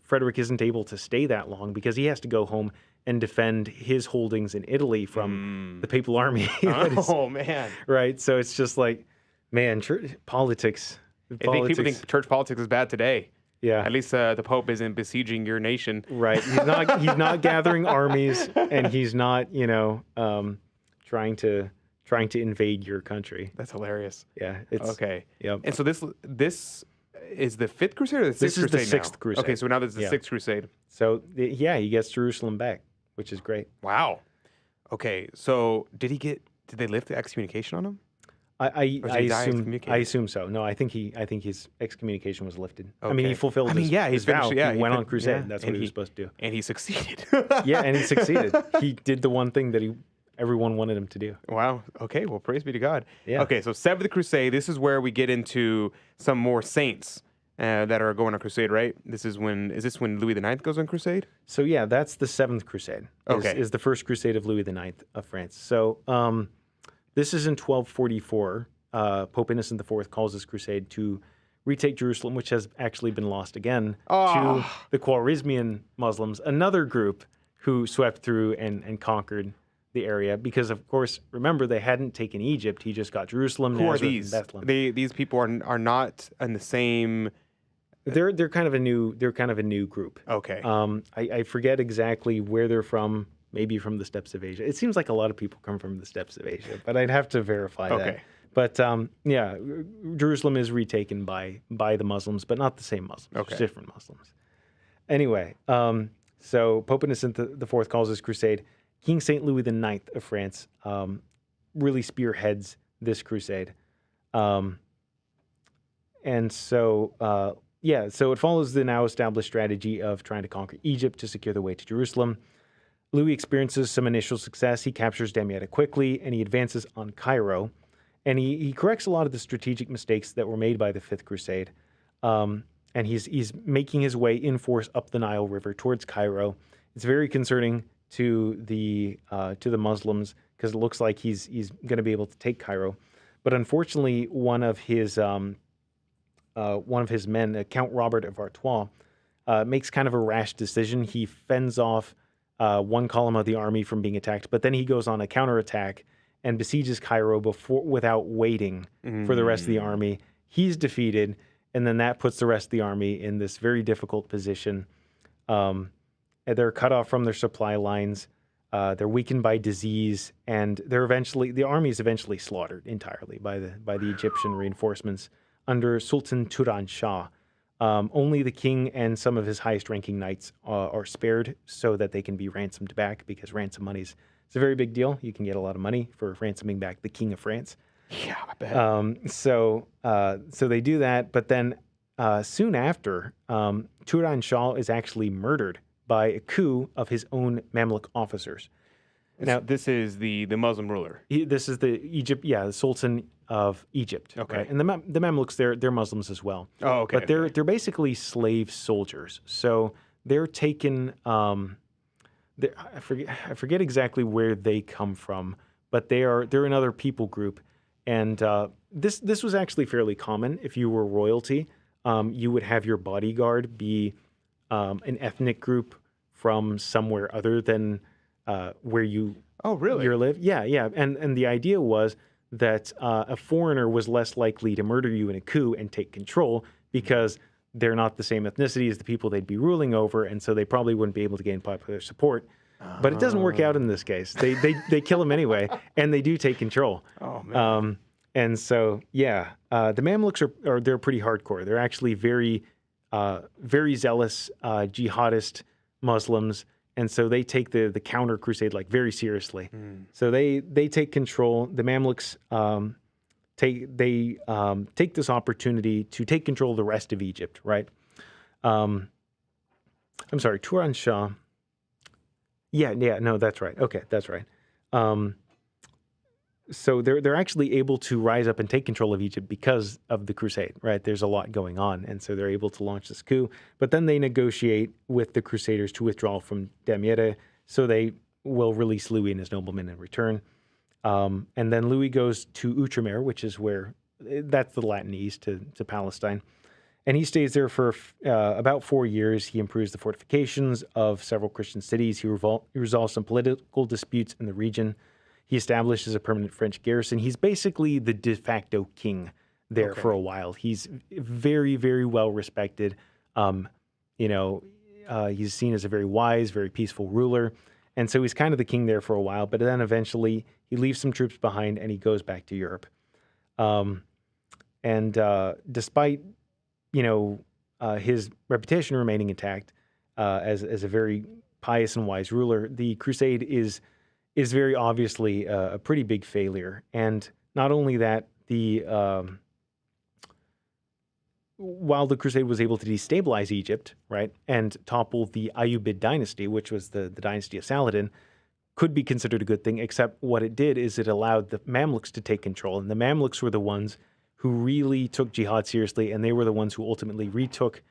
Frederick isn't able to stay that long because he has to go home and defend his holdings in Italy from the Papal Army. Oh man! Right. So it's just like, man, politics. I think people think church politics is bad today. Yeah. At least the Pope isn't besieging your nation. Right. He's not gathering armies, and he's not, trying to invade your country. That's hilarious. Yeah. Okay. Yep. And so this is the fifth crusade or the sixth crusade? This is the sixth crusade. Okay, so now this is the sixth crusade. So he gets Jerusalem back, which is great. Wow. Okay, so did they lift the excommunication on him? I assume so. No, I think his excommunication was lifted. Okay. I mean, he fulfilled his vow. Yeah, he went on crusade. That's what he was supposed to do. And he succeeded. Yeah, and he succeeded. He did the one thing that everyone wanted him to do. Wow. Okay, well, praise be to God. Yeah. Okay, so Seventh Crusade, this is where we get into some more saints that are going on crusade, right? Is this when Louis IX goes on crusade? So yeah, that's the Seventh Crusade. Is the first crusade of Louis IX of France. So this is in 1244. Pope Innocent IV calls this crusade to retake Jerusalem, which has actually been lost again to the Khwarizmian Muslims, another group who swept through and conquered the area. Because, of course, remember, they hadn't taken Egypt. He just got Jerusalem, Who Nazareth, are these? and Bethlehem. These people are not in the same... They're kind of a new group. Okay. I forget exactly where they're from. Maybe from the steppes of Asia. It seems like a lot of people come from the steppes of Asia, but I'd have to verify that. But yeah, Jerusalem is retaken by the Muslims, but not the same Muslims. Okay. Different Muslims. Anyway, so Pope Innocent IV calls this crusade. King Saint Louis IX of France really spearheads this crusade. And so, so it follows the now established strategy of trying to conquer Egypt to secure the way to Jerusalem. Louis experiences some initial success. He captures Damietta quickly, and he advances on Cairo. And he corrects a lot of the strategic mistakes that were made by the Fifth Crusade. And he's making his way in force up the Nile River towards Cairo. It's very concerning to the Muslims because it looks like he's going to be able to take Cairo. But unfortunately, one of his men, Count Robert of Artois, makes kind of a rash decision. He fends off one column of the army from being attacked, but then he goes on a counterattack and besieges Cairo without waiting for the rest of the army. He's defeated, and then that puts the rest of the army in this very difficult position. they're cut off from their supply lines. They're weakened by disease, and the army is eventually slaughtered entirely by the Egyptian reinforcements under Sultan Turan Shah. Only the king and some of his highest-ranking knights are spared so that they can be ransomed back, because ransom money is a very big deal. You can get a lot of money for ransoming back the king of France. Yeah, I bet. So they do that, but then soon after, Turan Shah is actually murdered by a coup of his own Mamluk officers. Now, this is the Muslim ruler. This is the Sultan of Egypt. Okay. Right? And the Mamluks, they're Muslims as well. Oh, okay. But they're basically slave soldiers. So they're taken. I forget exactly where they come from, but they're another people group, and this was actually fairly common. If you were royalty, you would have your bodyguard be an ethnic group from somewhere other than where you live. Yeah. And the idea was that a foreigner was less likely to murder you in a coup and take control, because they're not the same ethnicity as the people they'd be ruling over, and so they probably wouldn't be able to gain popular support. But it doesn't work out in this case. They kill them anyway, and they do take control. Oh man. And so the Mamluks they're pretty hardcore. They're actually very very zealous jihadist Muslims, and so they take the counter crusade very seriously. So they take control. The Mamluks take this opportunity to take control of the rest of Egypt. Right? I'm sorry, Turan Shah. Yeah, no, that's right. Okay, that's right. So they're actually able to rise up and take control of Egypt because of the crusade, right? There's a lot going on, and so they're able to launch this coup. But then they negotiate with the Crusaders to withdraw from Damietta, so they will release Louis and his noblemen in return. And then Louis goes to Outremer, which is that's the Latin East to Palestine. And he stays there for about 4 years. He improves the fortifications of several Christian cities. He resolves some political disputes in the region. He establishes a permanent French garrison. He's basically the de facto king there for a while. He's very, very well respected. He's seen as a very wise, very peaceful ruler. And so he's kind of the king there for a while. But then eventually he leaves some troops behind and he goes back to Europe. Despite his reputation remaining intact as a very pious and wise ruler, the crusade is very obviously a pretty big failure. And not only that, while the crusade was able to destabilize Egypt, right, and topple the Ayyubid dynasty, which was the dynasty of Saladin, could be considered a good thing, except what it did is it allowed the Mamluks to take control. And the Mamluks were the ones who really took jihad seriously, and they were the ones who ultimately retook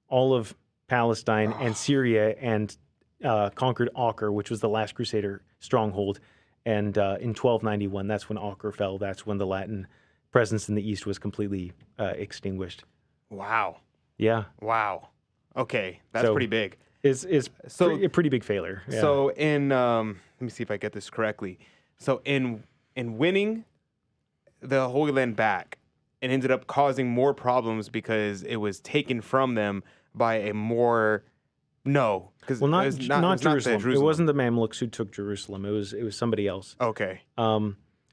all of Palestine and Syria and conquered Acre, which was the last Crusader stronghold. And in 1291, that's when Acre fell. That's when the Latin presence in the East was completely extinguished. Wow. Yeah. Wow. Okay, that's pretty big. It's a pretty big failure. Yeah. So let me see if I get this correctly. So in winning the Holy Land back, it ended up causing more problems because it was taken from them by a more not Jerusalem. It wasn't the Mamluks who took Jerusalem. It was somebody else. Okay.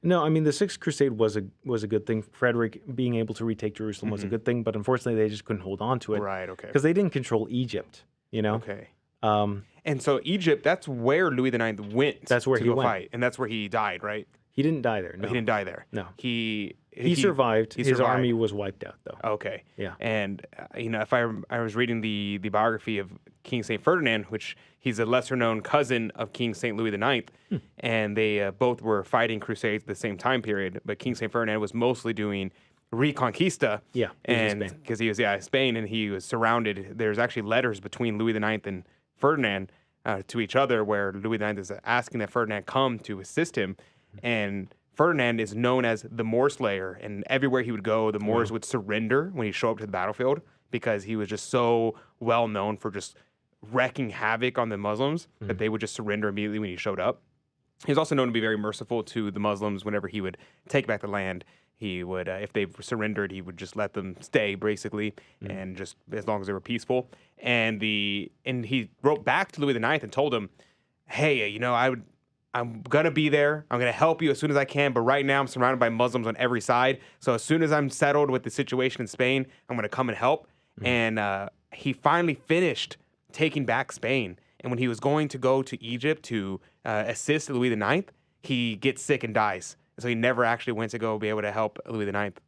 No, I mean the Sixth Crusade was a good thing. Frederick being able to retake Jerusalem was a good thing, but unfortunately they just couldn't hold on to it. Right. Okay. Because they didn't control Egypt. Okay. And so Egypt, that's where Louis IX went. That's where to he go went. fight, and that's where he died, right? He didn't die there. No, he didn't die there. No, he survived. His survived. army was wiped out, though. Okay. Yeah. And if I was reading the biography of King Saint Ferdinand, which he's a lesser known cousin of King Saint Louis IX, and they both were fighting crusades at the same time period. But King Saint Ferdinand was mostly doing Reconquista. Yeah. And because he was Spain, and he was surrounded. There's actually letters between Louis IX and Ferdinand to each other, where Louis IX is asking that Ferdinand come to assist him, and Ferdinand is known as the Moor Slayer, and everywhere he would go, the Moors would surrender when he showed up to the battlefield, because he was just so well known for just wreaking havoc on the Muslims that they would just surrender immediately when he showed up. He was also known to be very merciful to the Muslims whenever he would take back the land. he would, if they surrendered, he would just let them stay, basically, and just as long as they were peaceful. And he wrote back to Louis IX and told him, "Hey, I'm gonna be there. I'm gonna help you as soon as I can. But right now, I'm surrounded by Muslims on every side. So as soon as I'm settled with the situation in Spain, I'm gonna come and help." And he finally finished taking back Spain. And when he was going to go to Egypt to assist Louis IX, he gets sick and dies. So he never actually went to go be able to help Louis IX.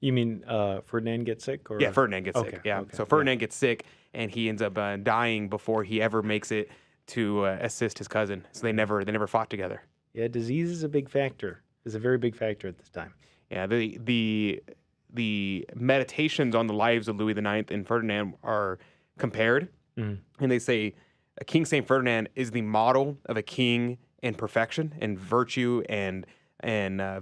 You mean Ferdinand gets sick? Or? Yeah, Ferdinand gets sick. Yeah. Okay, So Ferdinand gets sick, and he ends up dying before he ever makes it to assist his cousin. So they never fought together. Yeah, disease is a big factor. Is a very big factor at this time. Yeah, the meditations on the lives of Louis IX and Ferdinand are compared, and they say King Saint Ferdinand is the model of a king in perfection and virtue and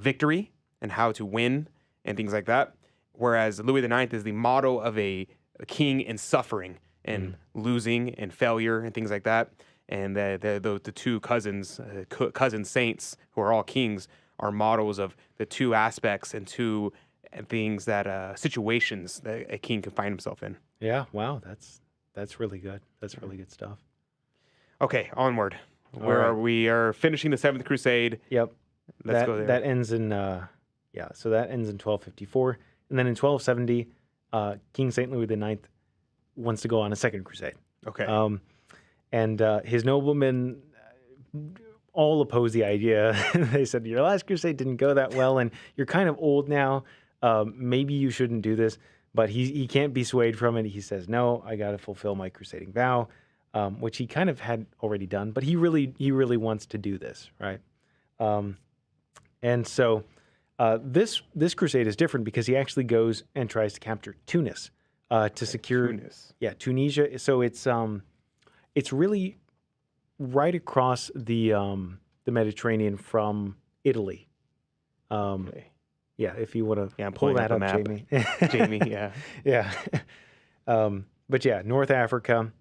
victory and how to win and things like that, whereas Louis IX is the model of a king in suffering and losing and failure and things like that. And the two cousins, cousin saints, who are all kings, are models of the two aspects and two things that situations that a king can find himself in. Yeah, wow, that's really good. That's really good stuff. Okay, onward. All We are finishing the Seventh Crusade. Yep. Let's go there. That ends in so that ends in 1254, and then in 1270, King Saint Louis IX wants to go on a second crusade. Okay. And his noblemen all oppose the idea. They said, "Your last crusade didn't go that well, and you're kind of old now. Maybe you shouldn't do this." But he can't be swayed from it. He says, "No, I got to fulfill my crusading vow," which he kind of had already done. But he really wants to do this, right? And so this crusade is different because he actually goes and tries to capture Tunis to secure Tunisia. So it's really right across the Mediterranean from Italy. Okay. Yeah, if you want to I'm pull pulling that up a up, map. Jamie. Jamie, yeah. Yeah. But yeah, North Africa.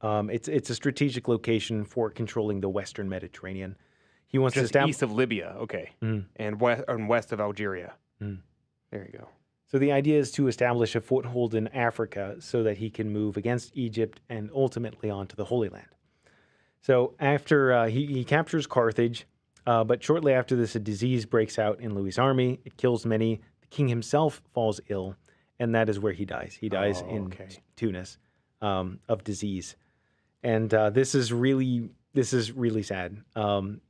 It's a strategic location for controlling the Western Mediterranean. He wants to Just establish east of Libya, okay, and west of Algeria. There you go. So the idea is to establish a foothold in Africa so that he can move against Egypt and ultimately onto the Holy Land. So after he captures Carthage, but shortly after this, a disease breaks out in Louis' army. It kills many. The king himself falls ill, and that is where he dies. He dies in Tunis of disease. And this is really sad.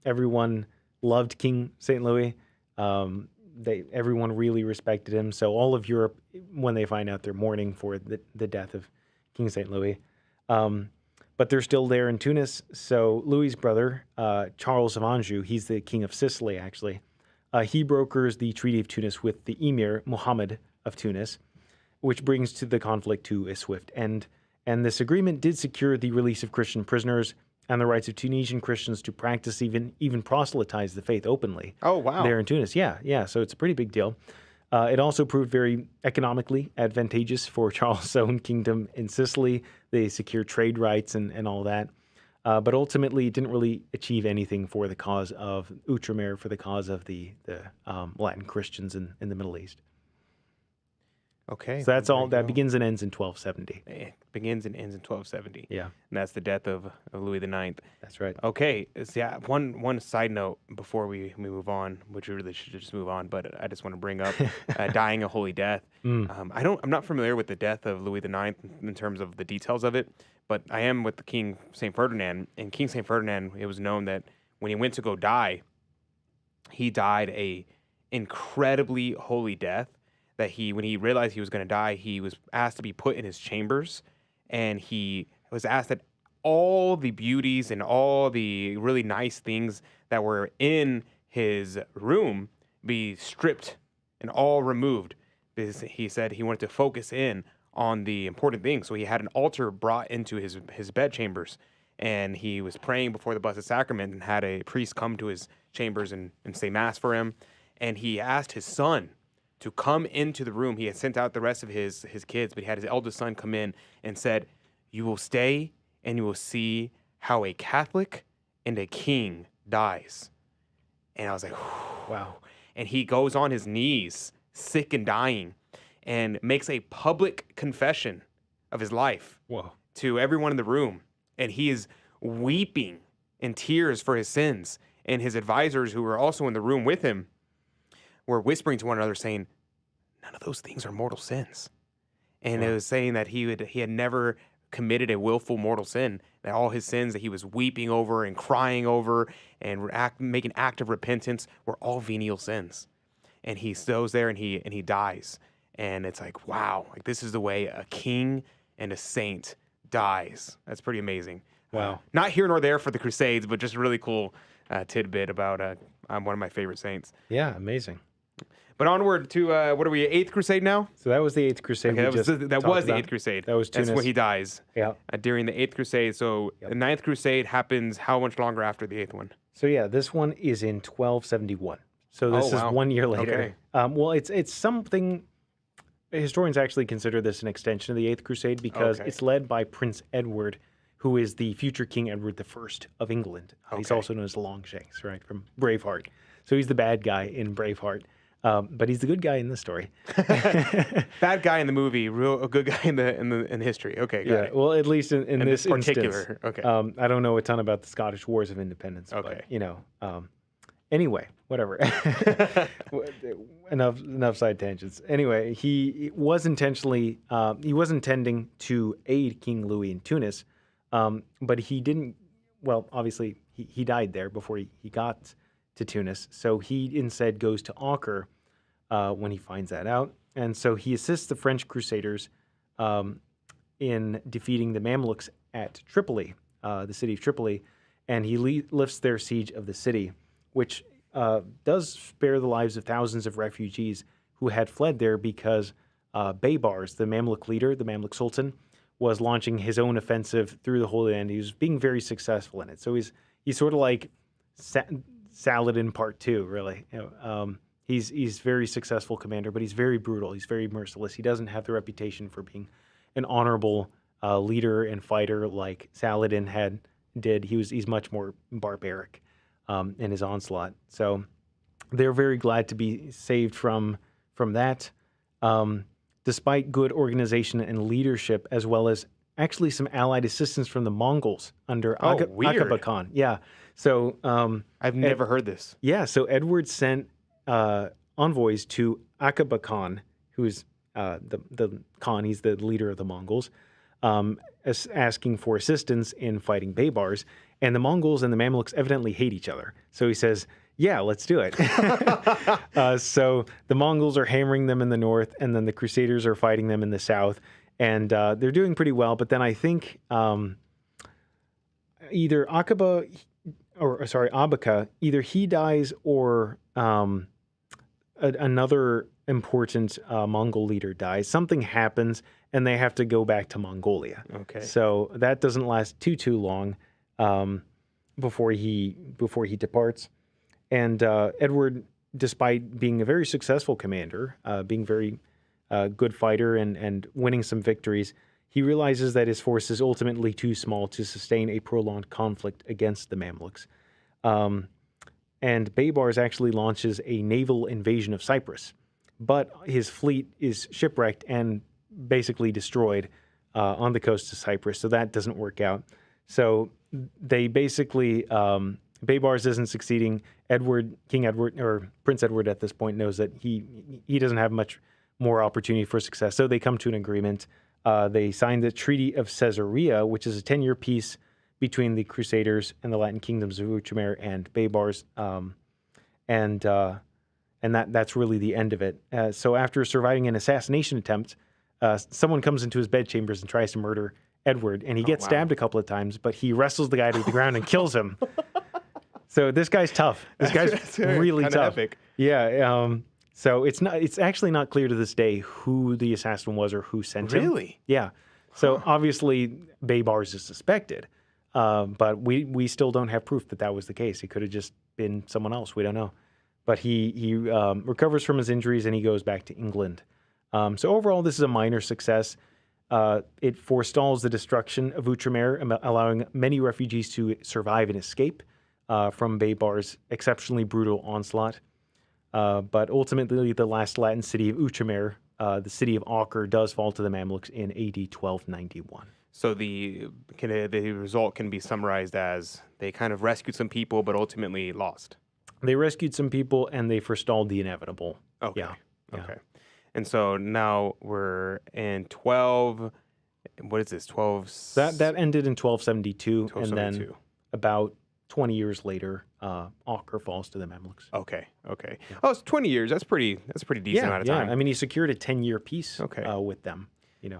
Everyone loved King St. Louis. Everyone really respected him. So all of Europe, when they find out, they're mourning for the death of King St. Louis. But they're still there in Tunis. So Louis' brother, Charles of Anjou, he's the king of Sicily, actually. He brokers the Treaty of Tunis with the emir, Muhammad of Tunis, which brings the conflict to a swift end. And this agreement did secure the release of Christian prisoners and the rights of Tunisian Christians to practice, even proselytize the faith openly. Oh, wow. There in Tunis. Yeah. So it's a pretty big deal. It also proved very economically advantageous for Charles' own kingdom in Sicily. They secured trade rights and all that. But ultimately, it didn't really achieve anything for the cause of Outremer, for the cause of the Latin Christians in the Middle East. Okay. So that's all. That begins and ends in 1270. It begins and ends in 1270. Yeah. And that's the death of Louis IX. That's right. Okay. So yeah, one side note before we move on, which we really should just move on, but I just want to bring up dying a holy death. I'm not familiar with the death of Louis IX in terms of the details of it, but I am with the King Saint Ferdinand. And King Saint Ferdinand, it was known that when he went to go die, he died a incredibly holy death. That when he realized he was going to die, he was asked to be put in his chambers, and he was asked that all the beauties and all the really nice things that were in his room be stripped and all removed. Because he said he wanted to focus in on the important things. So he had an altar brought into his bedchambers, and he was praying before the Blessed Sacrament and had a priest come to his chambers and say Mass for him. And he asked his son to come into the room. He had sent out the rest of his kids, but he had his eldest son come in and said, "You will stay and you will see how a Catholic and a king dies." And I was like, wow. and he goes on his knees, sick and dying, and makes a public confession of his life to everyone in the room. And he is weeping in tears for his sins. And his advisors, who were also in the room with him, were whispering to one another, saying, none of those things are mortal sins. And it was saying that he had never committed a willful mortal sin, that all his sins that he was weeping over and crying over and making active repentance were all venial sins. And he goes there and he dies. And it's like, wow, like this is the way a king and a saint dies. That's pretty amazing. Wow. Not here nor there for the Crusades, but just a really cool tidbit about one of my favorite saints. Yeah, amazing. But onward to, what are we, 8th Crusade now? So that was the 8th Crusade. Okay, that was the 8th Crusade. That was Tunis. That's when he dies. Yeah. During the 8th Crusade. So the 9th Crusade happens how much longer after the 8th one? So yeah, this one is in 1271. So this is 1 year later. Okay. Well, it's something, historians actually consider this an extension of the 8th Crusade because it's led by Prince Edward, who is the future King Edward I of England. He's also known as Longshanks, right, from Braveheart. So he's the bad guy in Braveheart. But he's the good guy in this story. Bad guy in the movie, a good guy in history. Okay, got it. Well, at least in this particular. Instance, okay. I don't know a ton about the Scottish Wars of Independence. Okay. But, anyway, whatever. enough side tangents. Anyway, he was intending to aid King Louis in Tunis, but he didn't. Well, obviously, he died there before he got to Tunis. So he instead goes to Acre when he finds that out. And so he assists the French Crusaders in defeating the Mamluks at Tripoli, the city of Tripoli, and he lifts their siege of the city, which does spare the lives of thousands of refugees who had fled there because Baybars, the Mamluk leader, the Mamluk Sultan, was launching his own offensive through the Holy Land. He was being very successful in it. So he's sort of like Saladin Part 2, really. He's very successful commander, but he's very brutal. He's very merciless. He doesn't have the reputation for being an honorable leader and fighter like Saladin did. He's much more barbaric in his onslaught. So they're very glad to be saved from that. Despite good organization and leadership, as well as actually some allied assistance from the Mongols under Aqaba Khan. Yeah. So I've never heard this. Yeah. So Edward sent envoys to Aqaba Khan, who's the Khan. He's the leader of the Mongols, asking for assistance in fighting Baybars. And the Mongols and the Mamluks evidently hate each other. So he says, yeah, let's do it. So the Mongols are hammering them in the north, and then the Crusaders are fighting them in the south. And they're doing pretty well. But then I think either Abaka, either he dies or another important Mongol leader dies. Something happens, and they have to go back to Mongolia. Okay. So that doesn't last too long before he departs. And Edward, despite being a very successful commander, being very good fighter and winning some victories, he realizes that his force is ultimately too small to sustain a prolonged conflict against the Mamluks. And Baybars actually launches a naval invasion of Cyprus, but his fleet is shipwrecked and basically destroyed on the coast of Cyprus, so that doesn't work out. So they basically, Baybars isn't succeeding. King Edward, or Prince Edward at this point, knows that he doesn't have much more opportunity for success, so they come to an agreement. They signed the Treaty of Caesarea, which is a 10-year peace between the Crusaders and the Latin kingdoms of Outremer and Baybars, and that's really the end of it. So after surviving an assassination attempt, someone comes into his bedchambers and tries to murder Edward, and he gets stabbed a couple of times, but he wrestles the guy to the ground and kills him. So this guy's tough. This guy's really tough. Epic. Yeah. So it's actually not clear to this day who the assassin was or who sent him. Really? Yeah. So obviously Baybars is suspected, but we still don't have proof that was the case. It could have just been someone else. We don't know. But he recovers from his injuries and he goes back to England. So overall, this is a minor success. It forestalls the destruction of Outremer, allowing many refugees to survive and escape from Baybars' exceptionally brutal onslaught. But ultimately, the last Latin city of Outremer, the city of Acre, does fall to the Mamluks in AD 1291. So the result can be summarized as they kind of rescued some people, but ultimately lost. They rescued some people, and they forestalled the inevitable. Okay. Yeah. Okay. And so now we're in 12. What is this? 12. That ended in 1272, and 1272. then about 20 years later, Acre falls to the Mamluks. Okay. Okay. Oh, it's 20 years. That's pretty decent amount of time. I mean, he secured a 10-year peace with them.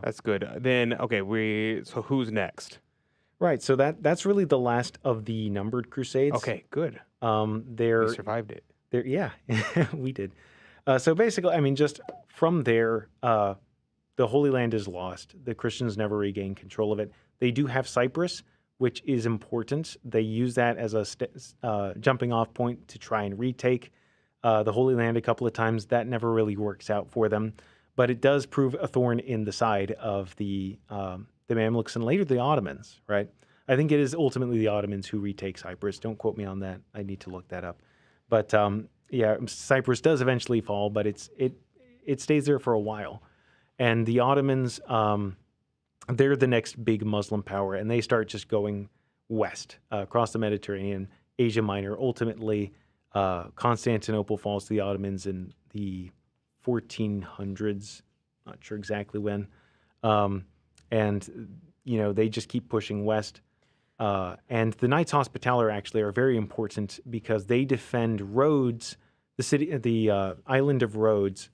That's good. Then so who's next? Right. So that's really the last of the numbered crusades. Okay, good. We survived it. Yeah, we did. So basically, I mean, just from there, the Holy Land is lost. The Christians never regain control of it. They do have Cyprus, which is important. They use that as a jumping off point to try and retake the Holy Land a couple of times. That never really works out for them. But it does prove a thorn in the side of the Mamluks and later the Ottomans, right? I think it is ultimately the Ottomans who retake Cyprus. Don't quote me on that. I need to look that up. But Cyprus does eventually fall, but it stays there for a while. And the Ottomans, they're the next big Muslim power, and they start just going west across the Mediterranean, Asia Minor. Ultimately, Constantinople falls to the Ottomans in the 1400s, not sure exactly when. They just keep pushing west. And the Knights Hospitaller actually are very important because they defend Rhodes, the island of Rhodes,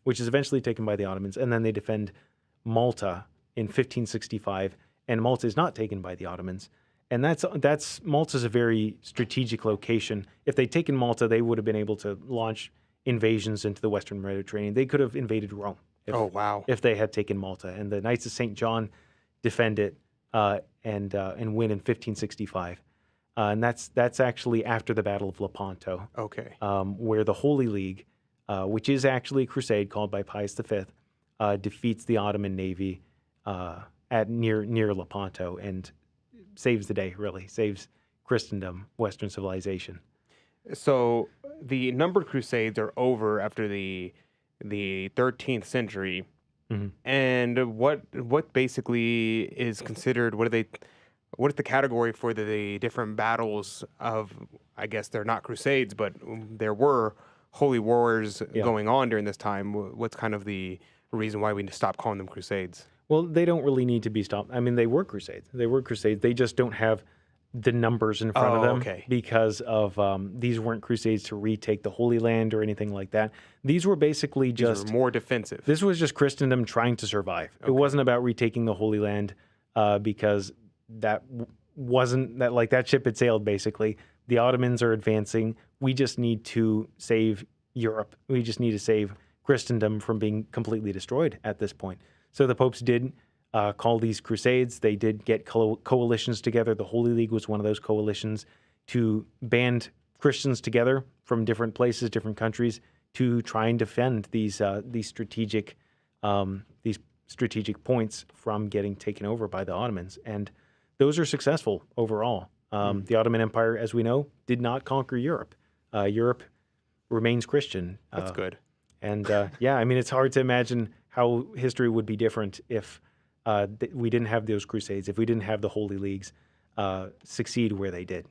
which is eventually taken by the Ottomans, and then they defend Malta in 1565, and Malta is not taken by the Ottomans. And Malta's a very strategic location. If they'd taken Malta, they would have been able to launch invasions into the Western Mediterranean. They could have invaded Rome. If they had taken Malta. And the Knights of St. John defend it and win in 1565. And that's actually after the Battle of Lepanto. Okay. Where the Holy League, which is actually a crusade called by Pius V, defeats the Ottoman navy at near Lepanto and saves the day, really. Saves Christendom, Western civilization. So the numbered crusades are over after the 13th century. Mm-hmm. And what basically is considered, what is the category for the different battles of, I guess they're not crusades, but there were holy wars going on during this time. What's kind of the reason why we stopped calling them crusades? Well, they don't really need to be stopped. I mean, they were crusades. They just don't have the numbers in front of them because of these weren't crusades to retake the Holy Land or anything like that. These were basically just more defensive. This was just Christendom trying to survive. Okay. It wasn't about retaking the Holy Land because that ship had sailed. Basically, the Ottomans are advancing. We just need to save Europe. We just need to save Christendom from being completely destroyed at this point. So the popes did call these crusades. They did get coalitions together. The Holy League was one of those coalitions to band Christians together from different places, different countries, to try and defend these strategic points from getting taken over by the Ottomans. And those are successful overall. The Ottoman Empire, as we know, did not conquer Europe. Europe remains Christian. That's good. And I mean, it's hard to imagine how history would be different if we didn't have those crusades, if we didn't have the Holy Leagues succeed where they did.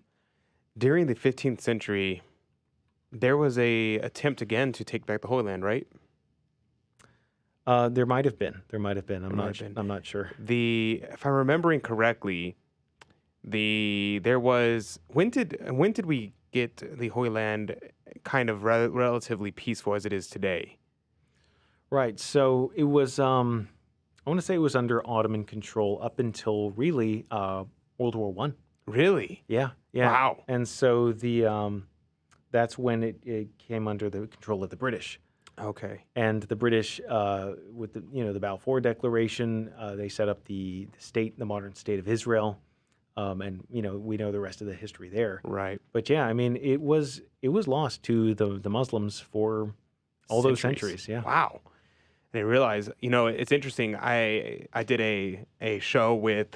During the 15th century, there was a attempt again to take back the Holy Land, right? There might have been. I'm not sure. If I'm remembering correctly, when did we get the Holy Land kind of relatively peaceful as it is today? Right. So it was. I want to say it was under Ottoman control up until really World War I. Really? Yeah. Wow. And so that's when it came under the control of the British. Okay. And the British, with the Balfour Declaration, they set up the modern state of Israel, and we know the rest of the history there. Right. But yeah, I mean, it was lost to the Muslims for all those centuries. Yeah. Wow. And I realize, it's interesting. I did a show with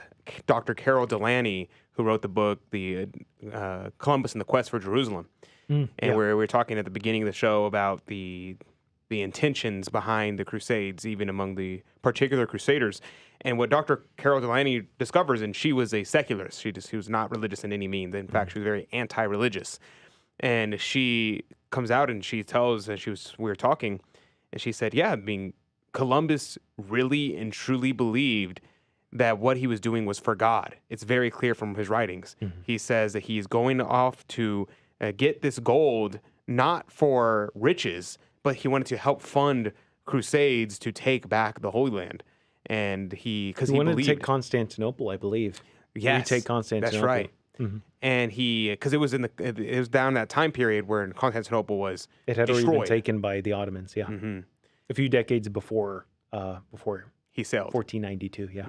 Dr. Carol Delaney, who wrote the book, the Columbus and the Quest for Jerusalem. And yeah. we're talking at the beginning of the show about the intentions behind the Crusades, even among the particular Crusaders. And what Dr. Carol Delaney discovers, and she was a secularist. She was not religious in any means. In fact, she was very anti-religious. And she comes out and she tells, we were talking, and she said, yeah, I mean, Columbus really and truly believed that what he was doing was for God. It's very clear from his writings. He says that he's going off to get this gold, not for riches, but he wanted to help fund crusades to take back the Holy Land. And because he wanted believed to take Constantinople, I believe. Yes, retake Constantinople. that's right. And because it was down that time period where Constantinople was It had already destroyed. been taken by the Ottomans. Yeah, a few decades before He sailed. 1492. Yeah.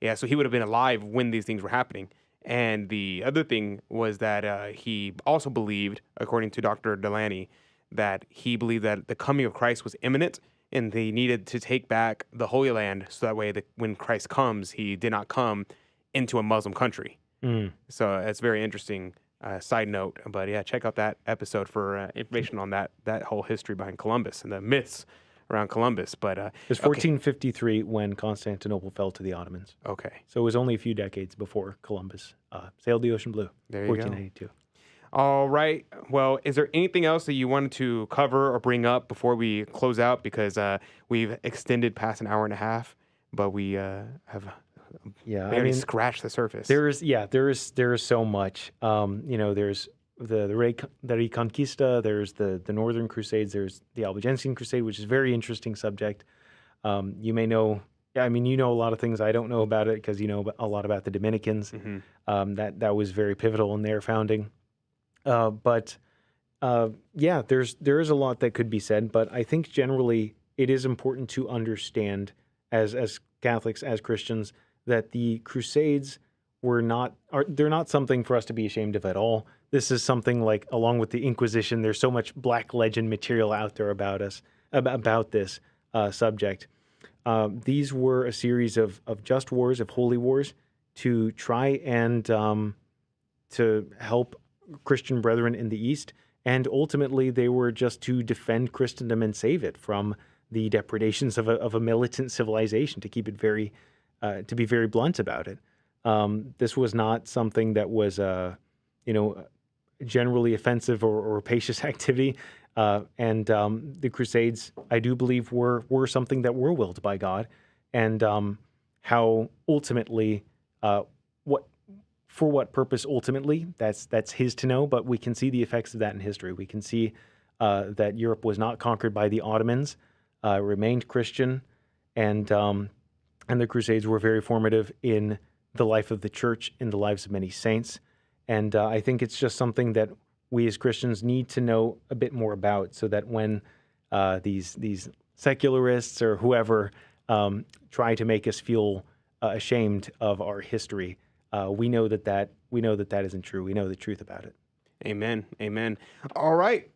Yeah, so he would have been alive when these things were happening. And the other thing was that he also believed, according to Dr. Delaney, that he believed that the coming of Christ was imminent and they needed to take back the Holy Land so that way that when Christ comes, he did not come into a Muslim country. So it's very interesting side note. But yeah, check out that episode for information on that whole history behind Columbus and the myths around Columbus. But It was 1453 when Constantinople fell to the Ottomans. Okay. So it was only a few decades before Columbus sailed the ocean blue. There you go. 1492. All right. Well, is there anything else that you wanted to cover or bring up before we close out? Because we've extended past an hour and a half, but we have barely scratched the surface. There is so much. There's the Reconquista, there's the Northern Crusades, there's the Albigensian Crusade, which is a very interesting subject. You may know, you know a lot of things I don't know about it because you know a lot about the Dominicans. That was very pivotal in their founding. There is a lot that could be said, but I think generally it is important to understand as Catholics, as Christians, that the Crusades they're not something for us to be ashamed of at all. This is something like, along with the Inquisition, there's so much black legend material out there about this subject. These were a series of just wars, of holy wars, to try and to help Christian brethren in the East, and ultimately they were just to defend Christendom and save it from the depredations of a militant civilization. To keep it to be very blunt about it, this was not something that was generally offensive or rapacious activity. The Crusades, I do believe, were something that were willed by God, and how ultimately, for what purpose ultimately, that's his to know. But we can see the effects of that in history. We can see that Europe was not conquered by the Ottomans, remained Christian, and the Crusades were very formative in the life of the church, in the lives of many saints. And I think it's just something that we as Christians need to know a bit more about, so that when these secularists or whoever try to make us feel ashamed of our history, we know that isn't true. We know the truth about it. Amen. Amen. All right.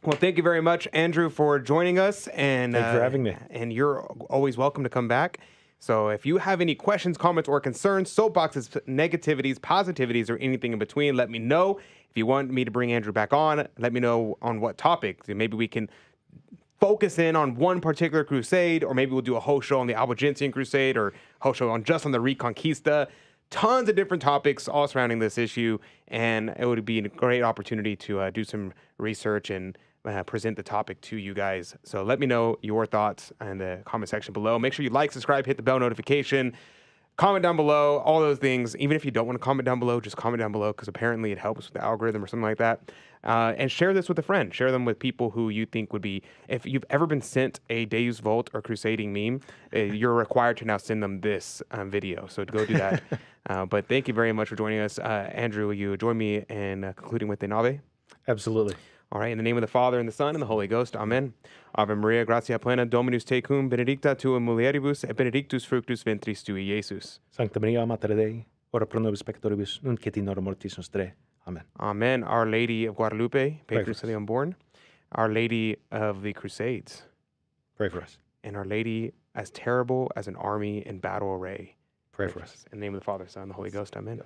Well, thank you very much, Andrew, for joining us. And thanks for having me. And you're always welcome to come back. So if you have any questions, comments, or concerns, soapboxes, negativities, positivities, or anything in between, let me know. If you want me to bring Andrew back on, let me know on what topic. Maybe we can focus in on one particular crusade, or maybe we'll do a whole show on the Albigensian Crusade, or a whole show on the Reconquista. Tons of different topics all surrounding this issue, and it would be a great opportunity to do some research and present the topic to you guys. So let me know your thoughts in the comment section below. Make sure you like, subscribe, hit the bell notification, comment down below, all those things. Even if you don't want to comment down below, just comment down below, because apparently it helps with the algorithm or something like that. And share this with a friend. Share them with people who you think would be, if you've ever been sent a Deus Vult or Crusading meme, you're required to now send them this video. So go do that. But thank you very much for joining us. Andrew, will you join me in concluding with the Ave? Absolutely. All right, in the name of the Father, and the Son, and the Holy Ghost. Amen. Ave Maria, gratia plena, Dominus tecum, benedicta tu in mulieribus, et benedictus fructus ventris tui, Iesus. Sancta Maria, Mater Dei, ora pro nobis peccatoribus, nunc et in hora mortis nostrae. Amen. Amen. Our Lady of Guadalupe, patroness of the unborn. Our Lady of the Crusades. Pray for us. And Our Lady as terrible as an army in battle array. Pray for us. In the name of the Father, Son, and the Holy Ghost. Amen.